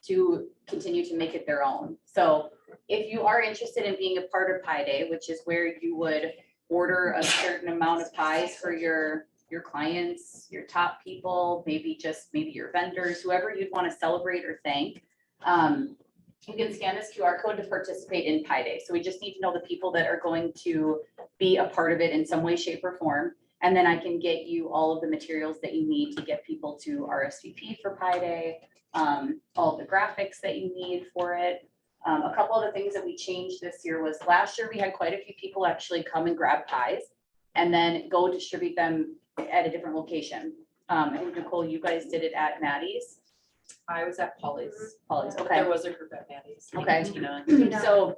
to continue to make it their own. So if you are interested in being a part of Pi Day, which is where you would order a certain amount of pies for your clients, your top people, maybe your vendors, whoever you'd want to celebrate or thank, you can scan this QR code to participate in Pi Day. So we just need to know the people that are going to be a part of it in some way, shape, or form. And then I can get you all of the materials that you need to get people to RSVP for Pi Day, all of the graphics that you need for it. A couple of the things that we changed this year was last year we had quite a few people actually come and grab pies and then go distribute them at a different location. I think Nicole, you guys did it at Maddie's. I was at Polly's. Okay. There was a group at Maddie's. Okay. So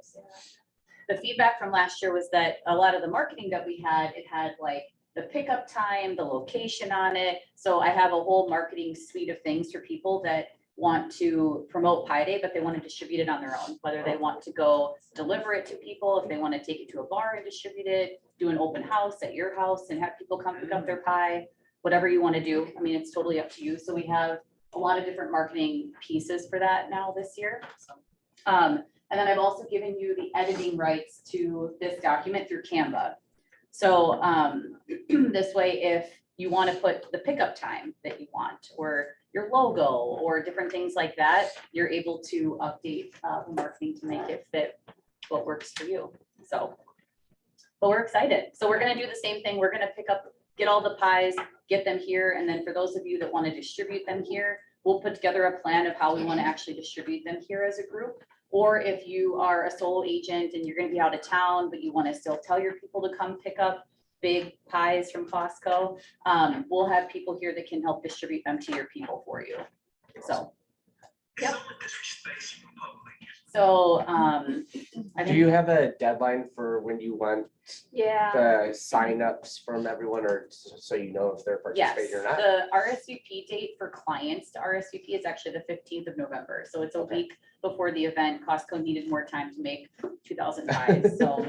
the feedback from last year was that a lot of the marketing that we had, it had like the pickup time, the location on it. So I have a whole marketing suite of things for people that want to promote Pi Day, but they want to distribute it on their own, whether they want to go deliver it to people, if they want to take it to a bar and distribute it, do an open house at your house and have people come pick up their pie, whatever you want to do. I mean, it's totally up to you. So we have a lot of different marketing pieces for that now this year. And then I've also given you the editing rights to this document through Canva. So this way, if you want to put the pickup time that you want, or your logo, or different things like that, you're able to update the marketing to make it fit what works for you. So, but we're excited. So we're going to do the same thing. We're going to get all the pies, get them here. And then for those of you that want to distribute them here, we'll put together a plan of how we want to actually distribute them here as a group. Or if you are a solo agent and you're going to be out of town, but you want to still tell your people to come pick up big pies from Costco, we'll have people here that can help distribute them to your people for you. So, yep. So, do you have a deadline for when you want Yeah. the signups from everyone, or so you know if they're yes, participating or not? the RSVP date for clients to RSVP is actually the 15th of November. So it's a week before the event. Costco needed more time to make 2,000 pies. So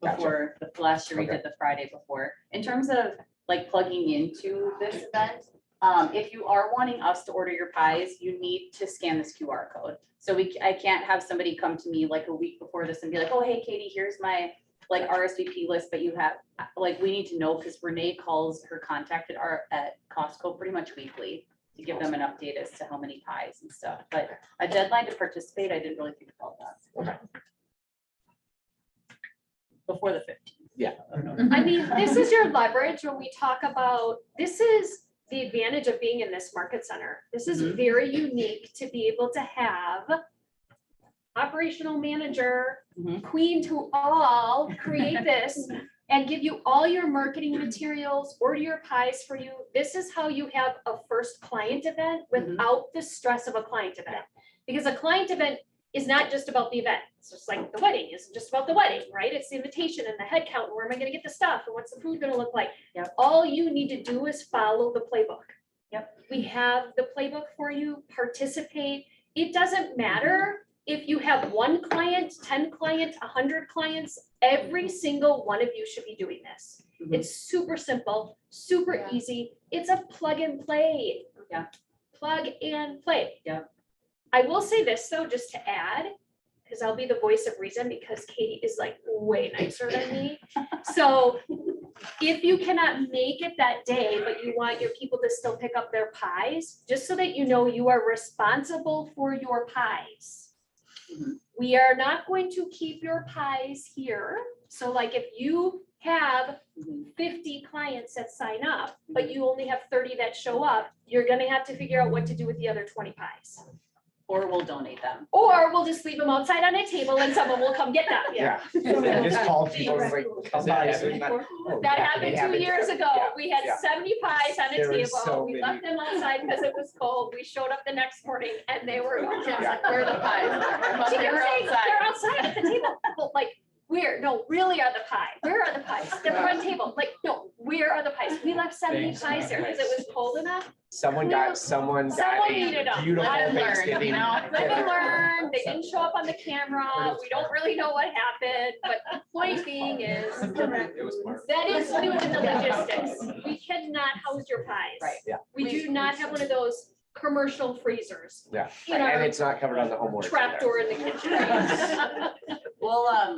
before the last year we did the Friday before. In terms of like plugging into this event, if you are wanting us to order your pies, you need to scan this QR code. So I can't have somebody come to me like a week before this and be like, oh, hey, Katie, here's my like RSVP list, but you have, like, we need to know because Renee calls her contact at Costco pretty much weekly to give them an update as to how many pies and stuff. But a deadline to participate, I didn't really think about that. Okay. Before the 15th. Yeah. I mean, this is your leverage when we talk about, this is the advantage of being in this market center. This is very unique to be able to have operational manager, queen to all, create this and give you all your marketing materials, order your pies for you. This is how you have a first client event without the stress of a client event. Because a client event, is not just about the event. It's just like the wedding isn't just about the wedding, right? It's the invitation and the head count, and where am I gonna get the stuff, and what's the food gonna look like? Yep. All you need to do is follow the playbook. Yep. We have the playbook for you, participate. It doesn't matter if you have 1 client, 10 clients, 100 clients, every single one of you should be doing this. Mhm. It's super simple, super Yeah. easy. It's a plug and play. Yeah. Plug and play. Yeah. I will say this though, just to add, because I'll be the voice of reason because Katie is like way nicer than me. So if you cannot make it that day, but you want your people to still pick up their pies, just so that you know you are responsible for your pies. Mhm. We are not going to keep your pies here. So like if you have Mhm. 50 clients that sign up, but you only have 30 that show up, you're gonna have to figure out what to do with the other 20 pies. Or we'll donate them. Or we'll just leave them outside on a table and someone will come get them. Yeah. Just call people, like, come by. Oh, That yeah, happened they 2 haven't- years ago. yeah, We had yeah. 70 pies on a There was table. so We many. left them outside because it was cold. We showed up the next morning and they were gone. Yeah. Where are the pies? She They kept were saying, outside. they're outside at the table. Well, like, where? No, really are the pies. Where are the pies? They're front table. Like, no, where are the pies? We left 70 pies there because it was cold enough. Someone got Someone needed them. beautiful Let 'em learn, Thanksgiving. you know? Live and learn. They didn't show up on the camera. We don't really know what happened, but the point being is, It was smart. that is new in the logistics. We cannot house your pies. Right. Yeah. We do not have one of those commercial freezers Yeah, in and our it's not covered on the homework. trapdoor in the kitchen. Well,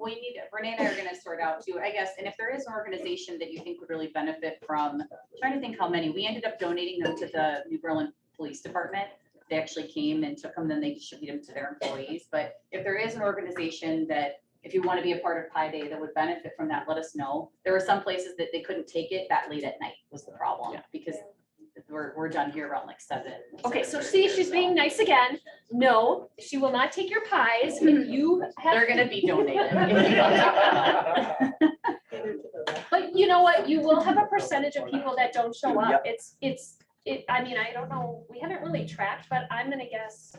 we need, Renee and I are gonna sort out too, I guess, and if there is an organization that you think would really benefit from, I'm trying to think how many, we ended up donating them to the New Berlin Police Department. They actually came and took them, then they distributed them to their employees, but if there is an organization that, if you want to be a part of Pi Day that would benefit from that, let us know. There were some places that they couldn't take it that late at night was the problem, because we're done here around like 7. Okay, so 7:30 see, or she's so. being nice again. No, she will not take your pies if you have. They're gonna be donated. But you know what? You will have a percentage of people that don't show up. Yep. I mean, I don't know, we haven't really tracked, but I'm gonna guess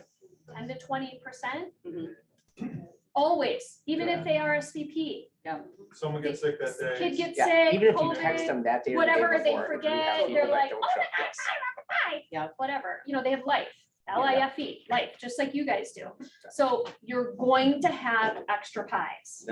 10 to 20%. Mhm. Always, even if they RSVP. Yeah. Someone gets sick that day. Kid gets Yeah, sick, even if you text COVID, them that day or the day whatever, they before, you forget, have people they're that like, don't oh show my up. God, I have a pie. Yeah. Whatever, you know, they have life, LIFE, life, just like you guys do. So you're going to have extra pies.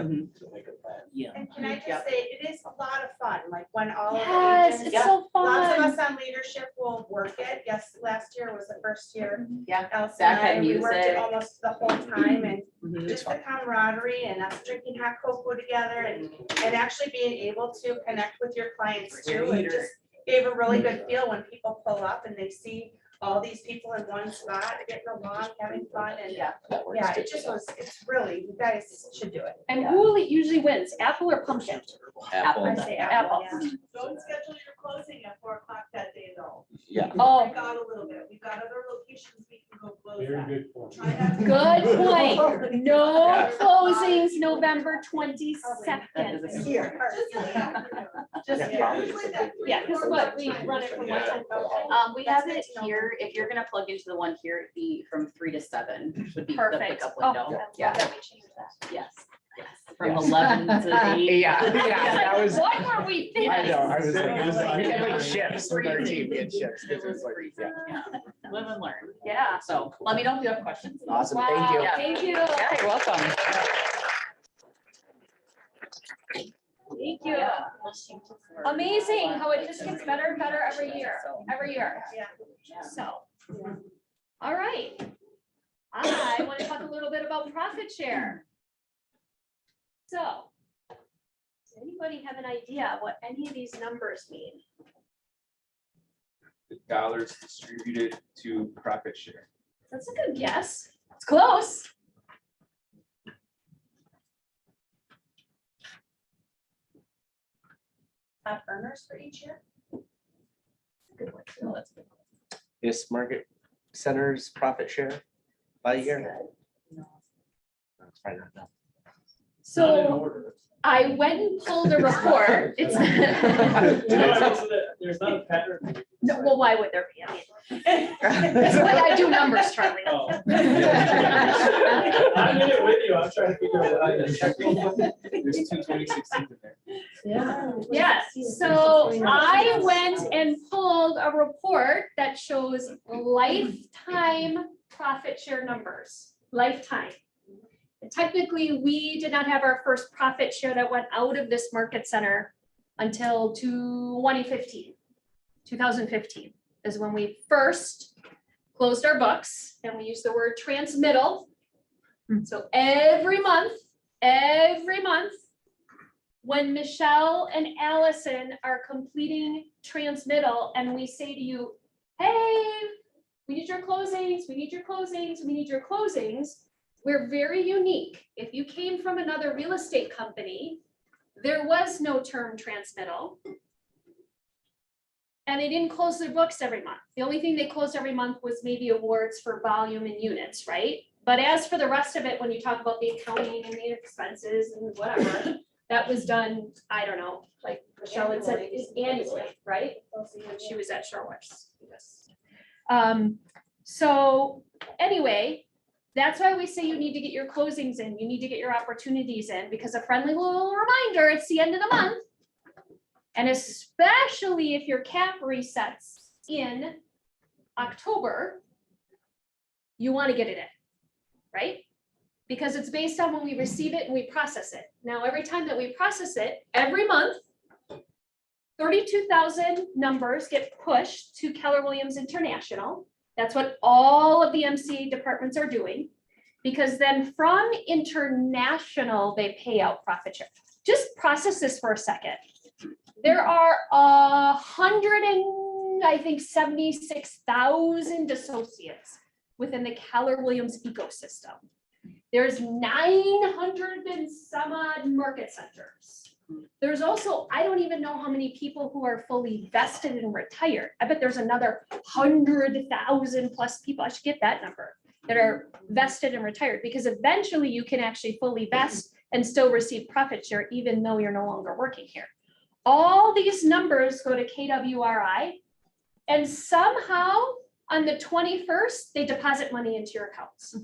Yeah. And can I just say, it is a lot of fun, like when all of the Yes, agents. it's so Lots of fun. us on leadership will work it. Yes, last year was the first year. Yeah. Elsa Zach and had I, we worked music. it almost the whole time and Mhm. just the camaraderie and us drinking hot cocoa together and actually being able to connect with your clients too. It just gave a really good feel when people pull up and they see all these people in one spot, getting along, having fun and Yeah. yeah, it just was, it's really, you guys should do it. And who usually wins, apple or pumpkin? Apple. I say Apple. apple, yeah. Don't schedule your closing at 4 o'clock that day though. Yeah. Oh, Break out a little bit. We've got other locations we can go close Very at. good point. Try not to- good point. No Yeah. closings November That 22nd. is a- Here. Just Yeah, here. probably. Usually that Yeah, because 3 or what, 4 we times run it from one before. time. We That's have good it to know. here, if you're gonna plug into the one here, it'd be from 3 to 7 would be the Perfect. pickup Oh, window. I love Yeah, that we changed that. yes, yes, from Yes. 11 to 8. Yeah, yeah, that was, What were we thinking? I know, I was like, It was like- we had like shifts with our team, we had shifts. 'cause It it was was like, freezing, yeah. yeah. Live and learn. Yeah. So let me know if you have questions. Awesome, thank Wow, you. Yeah. thank you. Yeah, you're welcome. Thank you. Amazing how it just gets better and better every year, Yeah. so. All right. I want to talk a little bit about profit share. So. Does anybody have an idea what any of these numbers mean? The dollars distributed to profit share. That's a good guess. It's close. Earners for each year? Good one. No, that's a good one. Is Market Center's profit share by year? That's probably not that. Not in So order. I went and pulled a report. It's. You know, there's not a pattern. No, well, why would there be? I mean, That's why I do numbers, Charlie. Oh. I'm in it with you, I'm trying to figure out what I did. There's 2016 in there. Yeah. Yes, so I went and pulled a report that shows lifetime profit share numbers, lifetime. And technically, we did not have our first profit share that went out of this market center until 2015 is when we first closed our books, and we used the word transmittal. So every month, when Michelle and Allison are completing transmittal and we say to you, hey, we need your closings, we need your closings, we need your closings, we're very unique. If you came from another real estate company, there was no term transmittal. And they didn't close their books every month. The only thing they closed every month was maybe awards for volume and units, right? But as for the rest of it, when you talk about the accounting and the expenses and whatever, that was done, I don't know, like Michelle had said, is annually, right? When she was at Shoreworks. Yes. So anyway, that's why we say you need to get your closings in, you need to get your opportunities in, because a friendly little reminder, it's the end of the month. And especially if your cap resets in October, you want to get it in, right? Because it's based on when we receive it and we process it. Now, every time that we process it, every month, 32,000 numbers get pushed to Keller Williams International. That's what all of the MCA departments are doing, because then from international, they pay out profit share. Just process this for a second. There are 76,000 associates within the Keller Williams ecosystem. There's 900 and some odd market centers. There's also, I don't even know how many people who are fully vested and retired. I bet there's another 100,000 plus people, I should get that number, that are vested and retired, because eventually you can actually fully vest and still receive profit share even though you're no longer working here. All these numbers go to KWRI, and somehow on the 21st, they deposit money into your accounts.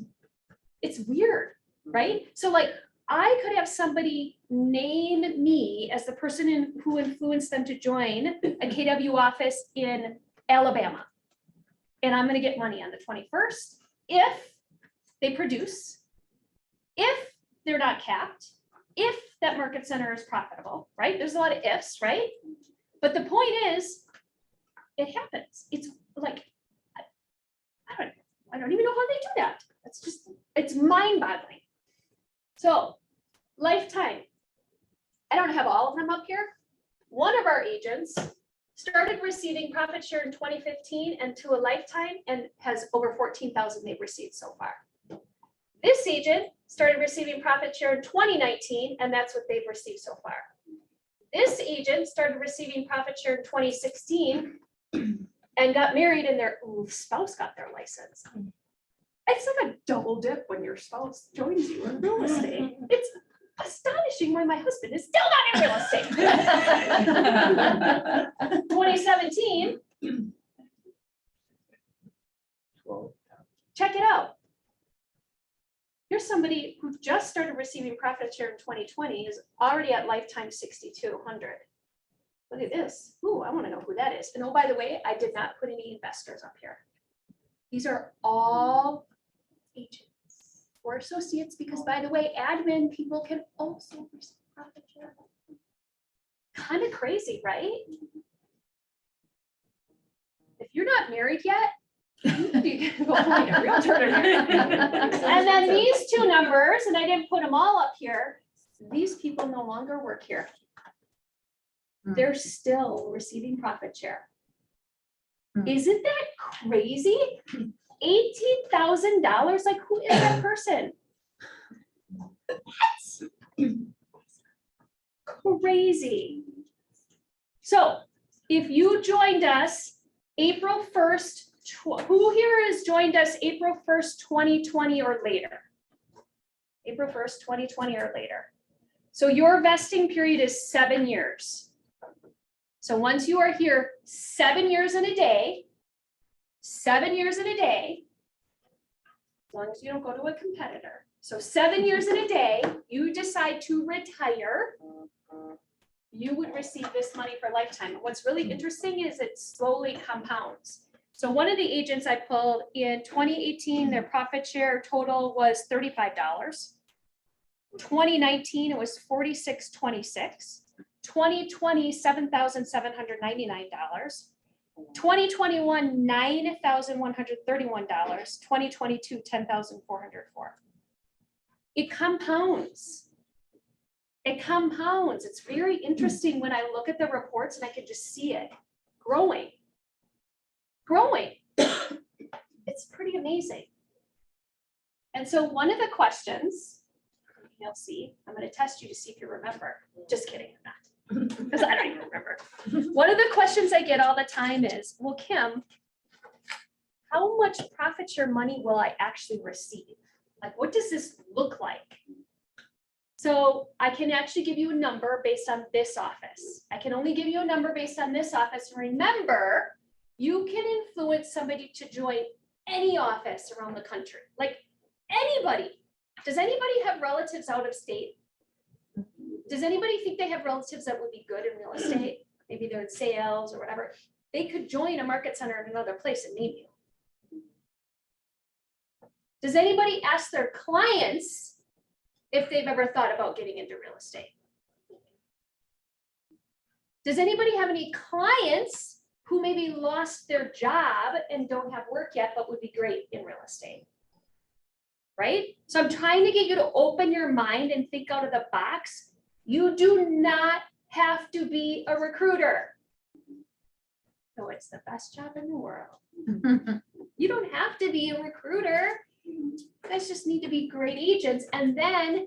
It's weird, right? So like, I could have somebody name me as the person who influenced them to join a KW office in Alabama. And I'm gonna get money on the 21st if they produce, if they're not capped, if that market center is profitable, right? There's a lot of ifs, right? But the point is, it happens. It's like, I don't even know how they do that. It's just, it's mind-boggling. So, lifetime. I don't have all of them up here. One of our agents started receiving profit share in 2015 and to a lifetime, and has over 14,000 they've received so far. This agent started receiving profit share in 2019, and that's what they've received so far. This agent started receiving profit share in 2016 and got married, and their spouse got their license. It's like a double dip when your spouse joins you in real estate. It's astonishing why my husband is still not in real estate. 2017. Check it out. Here's somebody who just started receiving profit share in 2020, is already at lifetime 6,200. Look at this. Ooh, I want to know who that is. And oh, by the way, I did not put any investors up here. These are all agents or associates, because by the way, admin people can also receive profit share. Kind of crazy, right? If you're not married yet, you need to go find a realtor. And then these two numbers, and I didn't put them all up here, these people no longer work here. They're still receiving profit share. Isn't that crazy? $18,000, like who is that person? That's crazy. So if you joined us April 1st, who here has joined us April 1st, 2020 or later? April 1st, 2020 or later. So your vesting period is 7 years. So once you are here 7 years and a day, 7 years in a day, as long as you don't go to a competitor. So 7 years in a day, you decide to retire, you would receive this money for lifetime. And what's really interesting is it slowly compounds. So one of the agents I pulled in 2018, their profit share total was $35. 2019, it was $46.26. 2020, $7,799. 2021, $9,131. 2022, $10,404. It compounds. It compounds. It's very interesting when I look at the reports and I can just see it growing. Growing. It's pretty amazing. And so one of the questions, you'll see, I'm going to test you to see if you remember. Just kidding, I'm not. Because I don't even remember. One of the questions I get all the time is, well, Kim, how much profit share money will I actually receive? Like, what does this look like? So I can actually give you a number based on this office. I can only give you a number based on this office. Remember, you can influence somebody to join any office around the country, like anybody. Does anybody have relatives out of state? Does anybody think they have relatives that would be good in real estate? Maybe they're in sales or whatever. They could join a market center in another place and name you. Does anybody ask their clients if they've ever thought about getting into real estate? Does anybody have any clients who maybe lost their job and don't have work yet, but would be great in real estate? Right? So I'm trying to get you to open your mind and think out of the box. You do not have to be a recruiter. So it's the best job in the world. You don't have to be a recruiter. You guys just need to be great agents. And then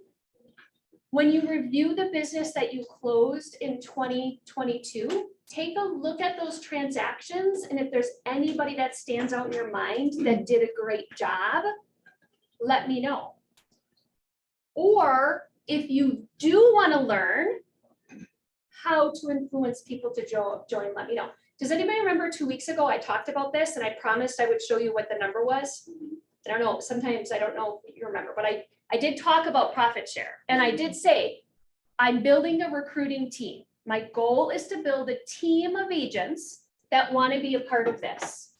when you review the business that you closed in 2022, take a look at those transactions. And if there's anybody that stands out in your mind that did a great job, let me know. Or if you do want to learn how to influence people to join, let me know. Does anybody remember 2 weeks ago, I talked about this and I promised I would show you what the number was? I don't know, sometimes I don't know if you remember, but I did talk about profit share. And I did say, I'm building a recruiting team. My goal is to build a team of agents that want to be a part of this.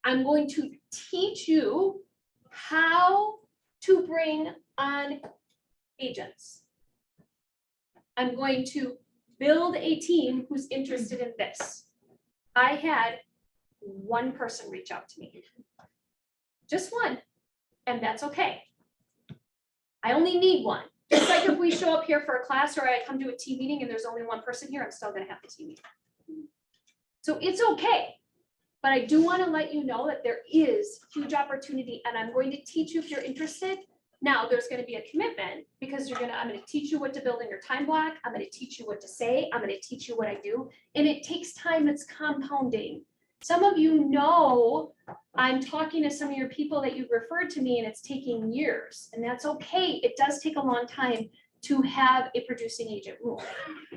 I'm going to teach you how to bring on agents. I'm going to build a team who's interested in this. I had one person reach out to me. Just one, and that's okay. I only need one. Just like if we show up here for a class or I come to a team meeting and there's only one person here, I'm still gonna have the team meeting. So it's okay. But I do want to let you know that there is huge opportunity and I'm going to teach you if you're interested. Now there's going to be a commitment because I'm going to teach you what to build in your time block. I'm going to teach you what to say. I'm going to teach you what I do. And it takes time. It's compounding. Some of you know, I'm talking to some of your people that you've referred to me and it's taking years, and that's okay. It does take a long time to have a producing agent rule.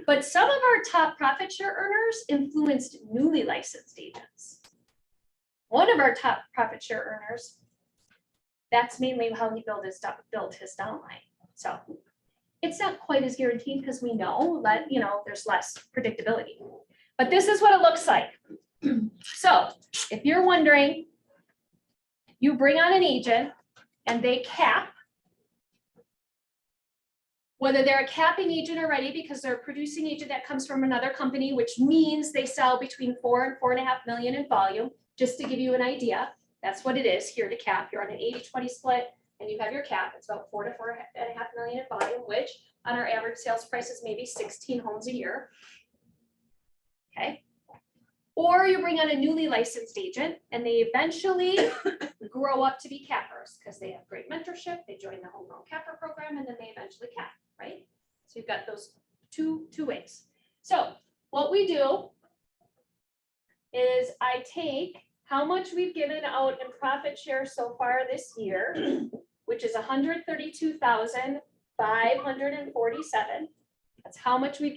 But some of our top profit share earners influenced newly licensed agents. One of our top profit share earners, that's mainly how he built his downline. So it's not quite as guaranteed because we know that, there's less predictability. But this is what it looks like. So if you're wondering, you bring on an agent and they cap, whether they're a capping agent already because they're a producing agent that comes from another company, which means they sell between 4 and 4.5 million in volume. Just to give you an idea, that's what it is here to cap. You're on an 80-20 split and you have your cap. It's about 4 to 4.5 million in volume, which on our average sales price is maybe 16 homes a year. Okay. Or you bring on a newly licensed agent and they eventually grow up to be cappers because they have great mentorship. They join the home loan capper program and then they eventually cap, right? So you've got those two ways. So what we do is I take how much we've given out in profit share so far this year, which is 132,547. That's how much we've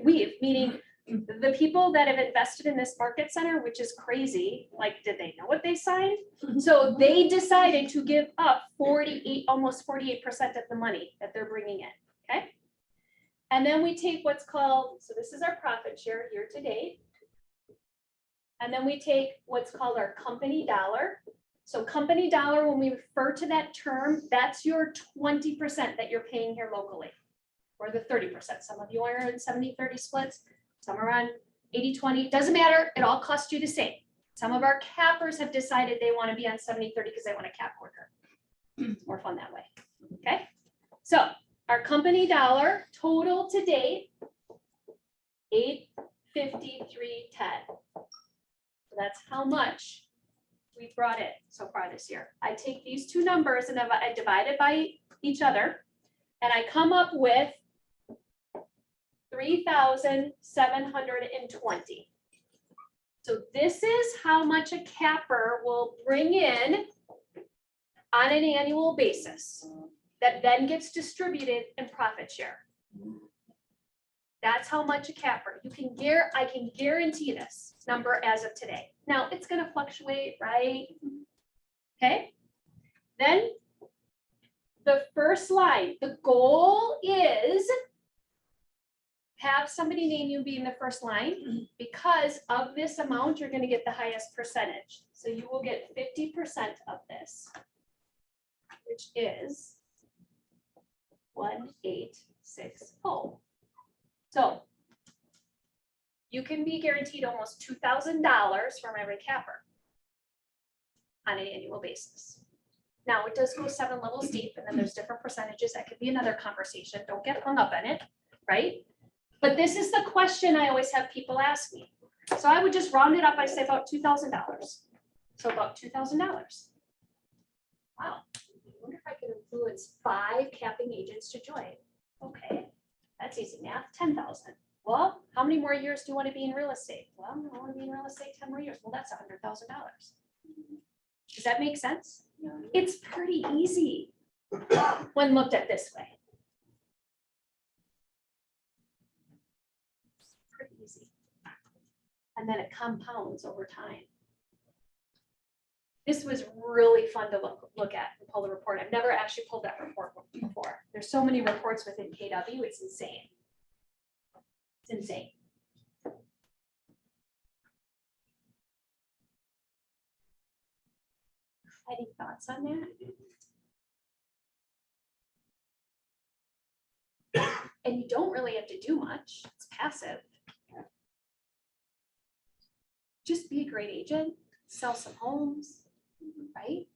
meaning The people that have invested in this market center, which is crazy, like, did they know what they signed? So they decided to give up 48, almost 48% of the money that they're bringing in, okay? And then we take what's called, so this is our profit share year to date. And then we take what's called our company dollar. So company dollar, when we refer to that term, that's your 20% that you're paying here locally, or the 30%. Some of you are in 70-30 splits, some are on 80-20, doesn't matter, it all costs you the same. Some of our cappers have decided they want to be on 70-30 because they want to cap quicker. More fun that way, okay? So our company dollar total to date, $853.10. So that's how much we brought in so far this year. I take these two numbers and I divide it by each other, and I come up with 3,720. So this is how much a capper will bring in on an annual basis that then gets distributed in profit share. That's how much a capper. I can guarantee this number as of today. Now it's going to fluctuate, right? Okay. Then the first line, the goal is have somebody name you be in the first line, because of this amount, you're going to get the highest percentage. So you will get 50% of this, which is 1,860. So you can be guaranteed almost $2,000 from every capper on an annual basis. Now, it does go 7 levels deep, and then there's different percentages. That could be another conversation. Don't get hung up in it, right? But this is the question I always have people ask me. So I would just round it up. I say about $2,000. So about $2,000. Wow. I wonder if I could influence 5 capping agents to join. Okay, that's easy math. 10,000. Well, how many more years do you want to be in real estate? Well, I want to be in real estate 10 more years. Well, that's $100,000. Does that make sense? It's pretty easy when looked at this way. Pretty easy. And then it compounds over time. This was really fun to look at and pull the report. I've never actually pulled that report before. There's so many reports within KW, it's insane. It's insane. Any thoughts on that? And you don't really have to do much. It's passive. Just be a great agent, sell some homes, right?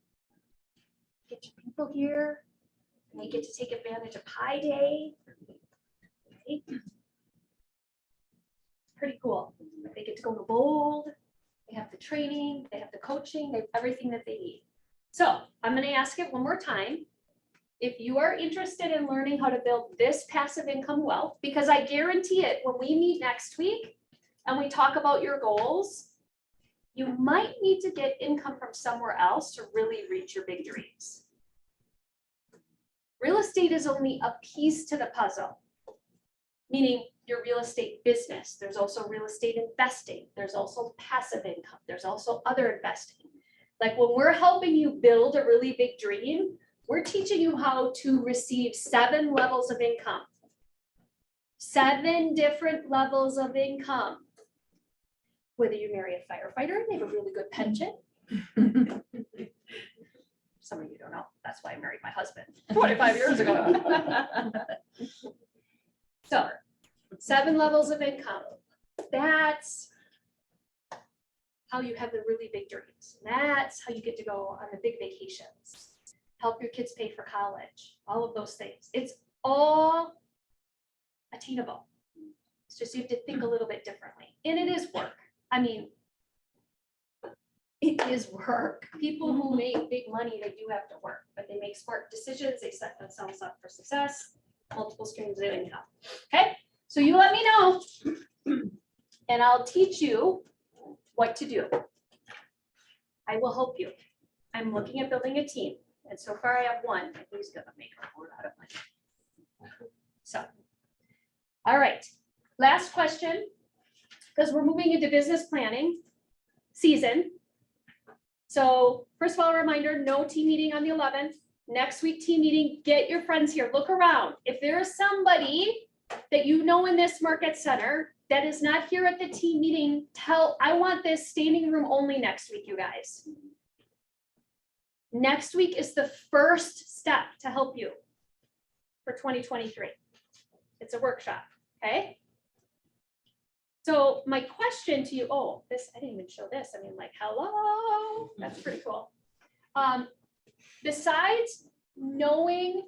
Get your people here, and they get to take advantage of Pi Day. Right? Pretty cool. They get to go to Bold. They have the training, they have the coaching, they have everything that they need. So I'm going to ask it one more time. If you are interested in learning how to build this passive income wealth, because I guarantee it, when we meet next week and we talk about your goals, you might need to get income from somewhere else to really reach your big dreams. Real estate is only a piece to the puzzle, meaning your real estate business. There's also real estate investing. There's also passive income. There's also other investing. Like when we're helping you build a really big dream, we're teaching you how to receive 7 levels of income. 7 different levels of income. Whether you marry a firefighter and they have a really good pension. Some of you don't know. That's why I married my husband 25 years ago. So 7 levels of income. That's how you have the really big dreams. That's how you get to go on the big vacations. Help your kids pay for college. All of those things. It's all attainable. It's just you have to think a little bit differently. And it is work. I mean, it is work. People who make big money, they do have to work, but they make smart decisions. They set themselves up for success, multiple streams of income. Okay, so you let me know and I'll teach you what to do. I will help you. I'm looking at building a team, and so far I have one who's gonna make a whole lot of money. So, all right, last question. because we're moving into business planning season. So first of all, a reminder, no team meeting on the 11th. Next week, team meeting, get your friends here, look around. If there is somebody that you know in this market center that is not here at the team meeting, I want this standing room only next week, you guys. Next week is the first step to help you for 2023. It's a workshop, okay? So my question to you, I didn't even show this. I mean, like, hello, that's pretty cool. Besides knowing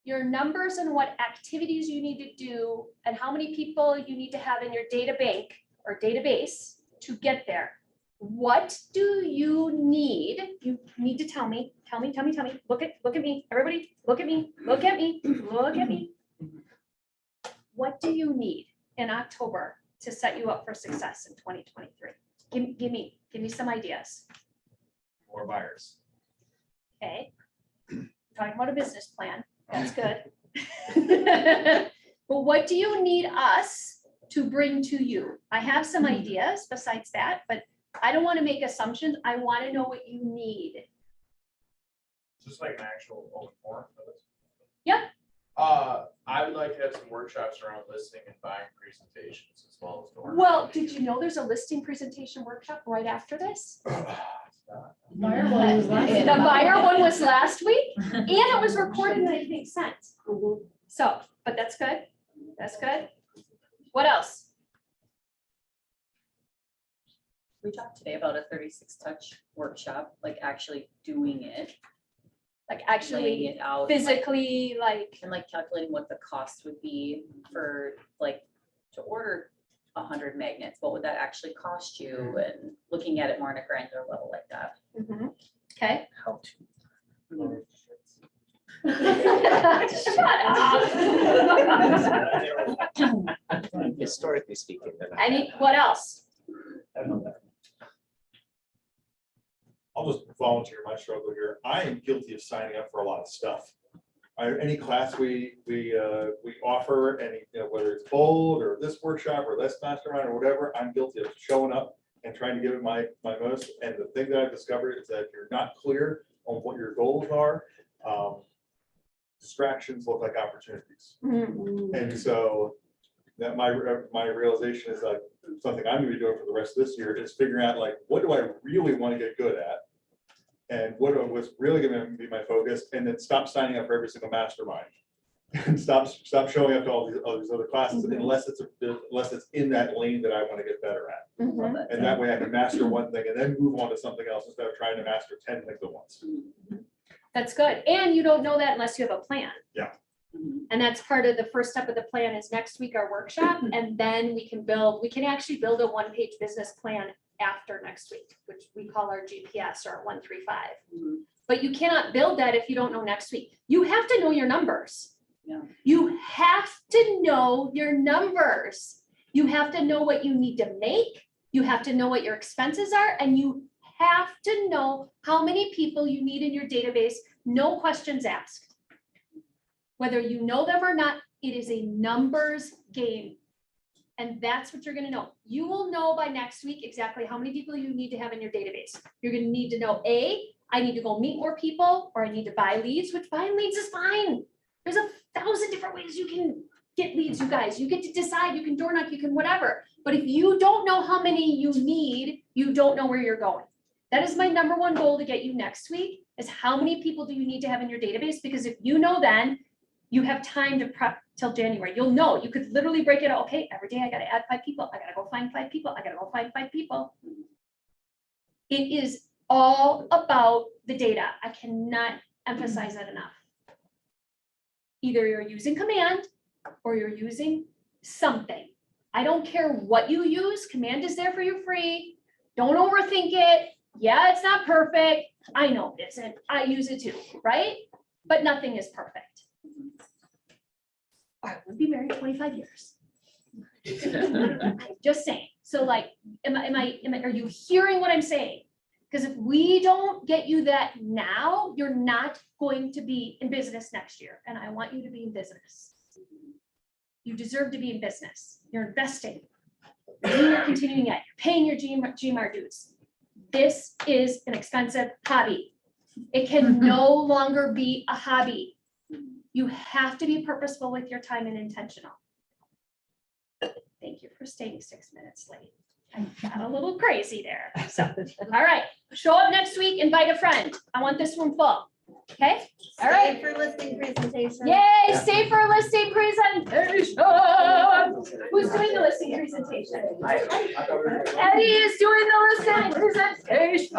your numbers and what activities you need to do and how many people you need to have in your data bank or database to get there, what do you need? You need to tell me. Look at me, everybody, look at me. What do you need in October to set you up for success in 2023? Give me some ideas. More buyers. Okay. Talking about a business plan. That's good. But what do you need us to bring to you? I have some ideas besides that, but I don't want to make assumptions. I want to know what you need. Just like an actual open forum for this? Yep. I would like to have some workshops around listing and buying presentations as well as. Well, did you know there's a listing presentation workshop right after this? Buyer one was last The buyer one was last week and it was recorded and it makes sense. So, but that's good. That's good. What else? We talked today about a 36 touch workshop, like actually doing it, Like laying actually it out. physically, like, And like calculating what the cost would be for like to order 100 magnets, what would that actually cost you? And looking at it more on a granular level like that. okay. How to. Shut up. Historically speaking. they're not What else? I'll just volunteer my struggle here. I am guilty of signing up for a lot of stuff. Any class we offer, whether it's bold or this workshop or this mastermind or whatever, I'm guilty of showing up and trying to give it my most. And the thing that I've discovered is that if you're not clear on what your goals are, distractions look like opportunities. And so that my realization is like something I'm gonna be doing for the rest of this year is figuring out like, what do I really want to get good at? And what was really gonna be my focus, and then stop signing up for every single mastermind. And stop showing up to all these other classes unless it's in that lane that I want to get better at. And that way I can master one thing and then move on to something else instead of trying to master 10 things at once. That's good. And you don't know that unless you have a plan. Yeah. And that's part of the first step of the plan is next week our workshop. And then we can actually build a one-page business plan after next week, which we call our GPS or 135. But you cannot build that if you don't know next week. You have to know your numbers. Yeah. You have to know your numbers. You have to know what you need to make. You have to know what your expenses are, and you have to know how many people you need in your database, no questions asked. Whether you know them or not, it is a numbers game. And that's what you're gonna know. You will know by next week exactly how many people you need to have in your database. You're gonna need to know, I need to go meet more people, or I need to buy leads, which buying leads is fine. There's 1,000 different ways you can get leads, you guys. You get to decide, you can door knock, you can whatever. But if you don't know how many you need, you don't know where you're going. That is my number one goal to get you next week, is how many people do you need to have in your database? Because if you know then, you have time to prep till January. You'll know, you could literally break it out. Okay, every day I gotta add 5 people. I gotta go find 5 people. I gotta go find 5 people. It is all about the data. I cannot emphasize that enough. Either you're using command or you're using something. I don't care what you use. Command is there for you free. Don't overthink it. Yeah, it's not perfect. I know it isn't. I use it too, right? But nothing is perfect. I would be married 25 years. I'm just saying. So like, are you hearing what I'm saying? Because if we don't get you that now, you're not going to be in business next year. And I want you to be in business. You deserve to be in business. You're investing. You're continuing ed, you're paying your GMAR dues. This is an expensive hobby. It can no longer be a hobby. You have to be purposeful with your time and intentional. Thank you for staying 6 minutes late. I got a little crazy there. So, all right, show up next week, invite a friend. I want this room full. Okay, all right. For listing presentation. Yay, stay for a listing presentation. Who's doing the listing presentation? Eddie is doing the listing presentation. I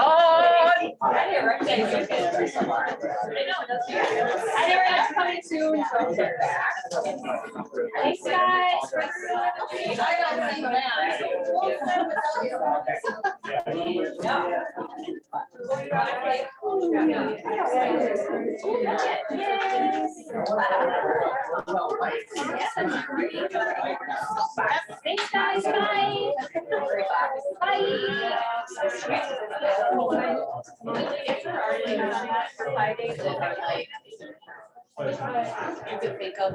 know that's coming soon. So. Thanks, guys. Thanks, guys. Bye. Bye. You could think of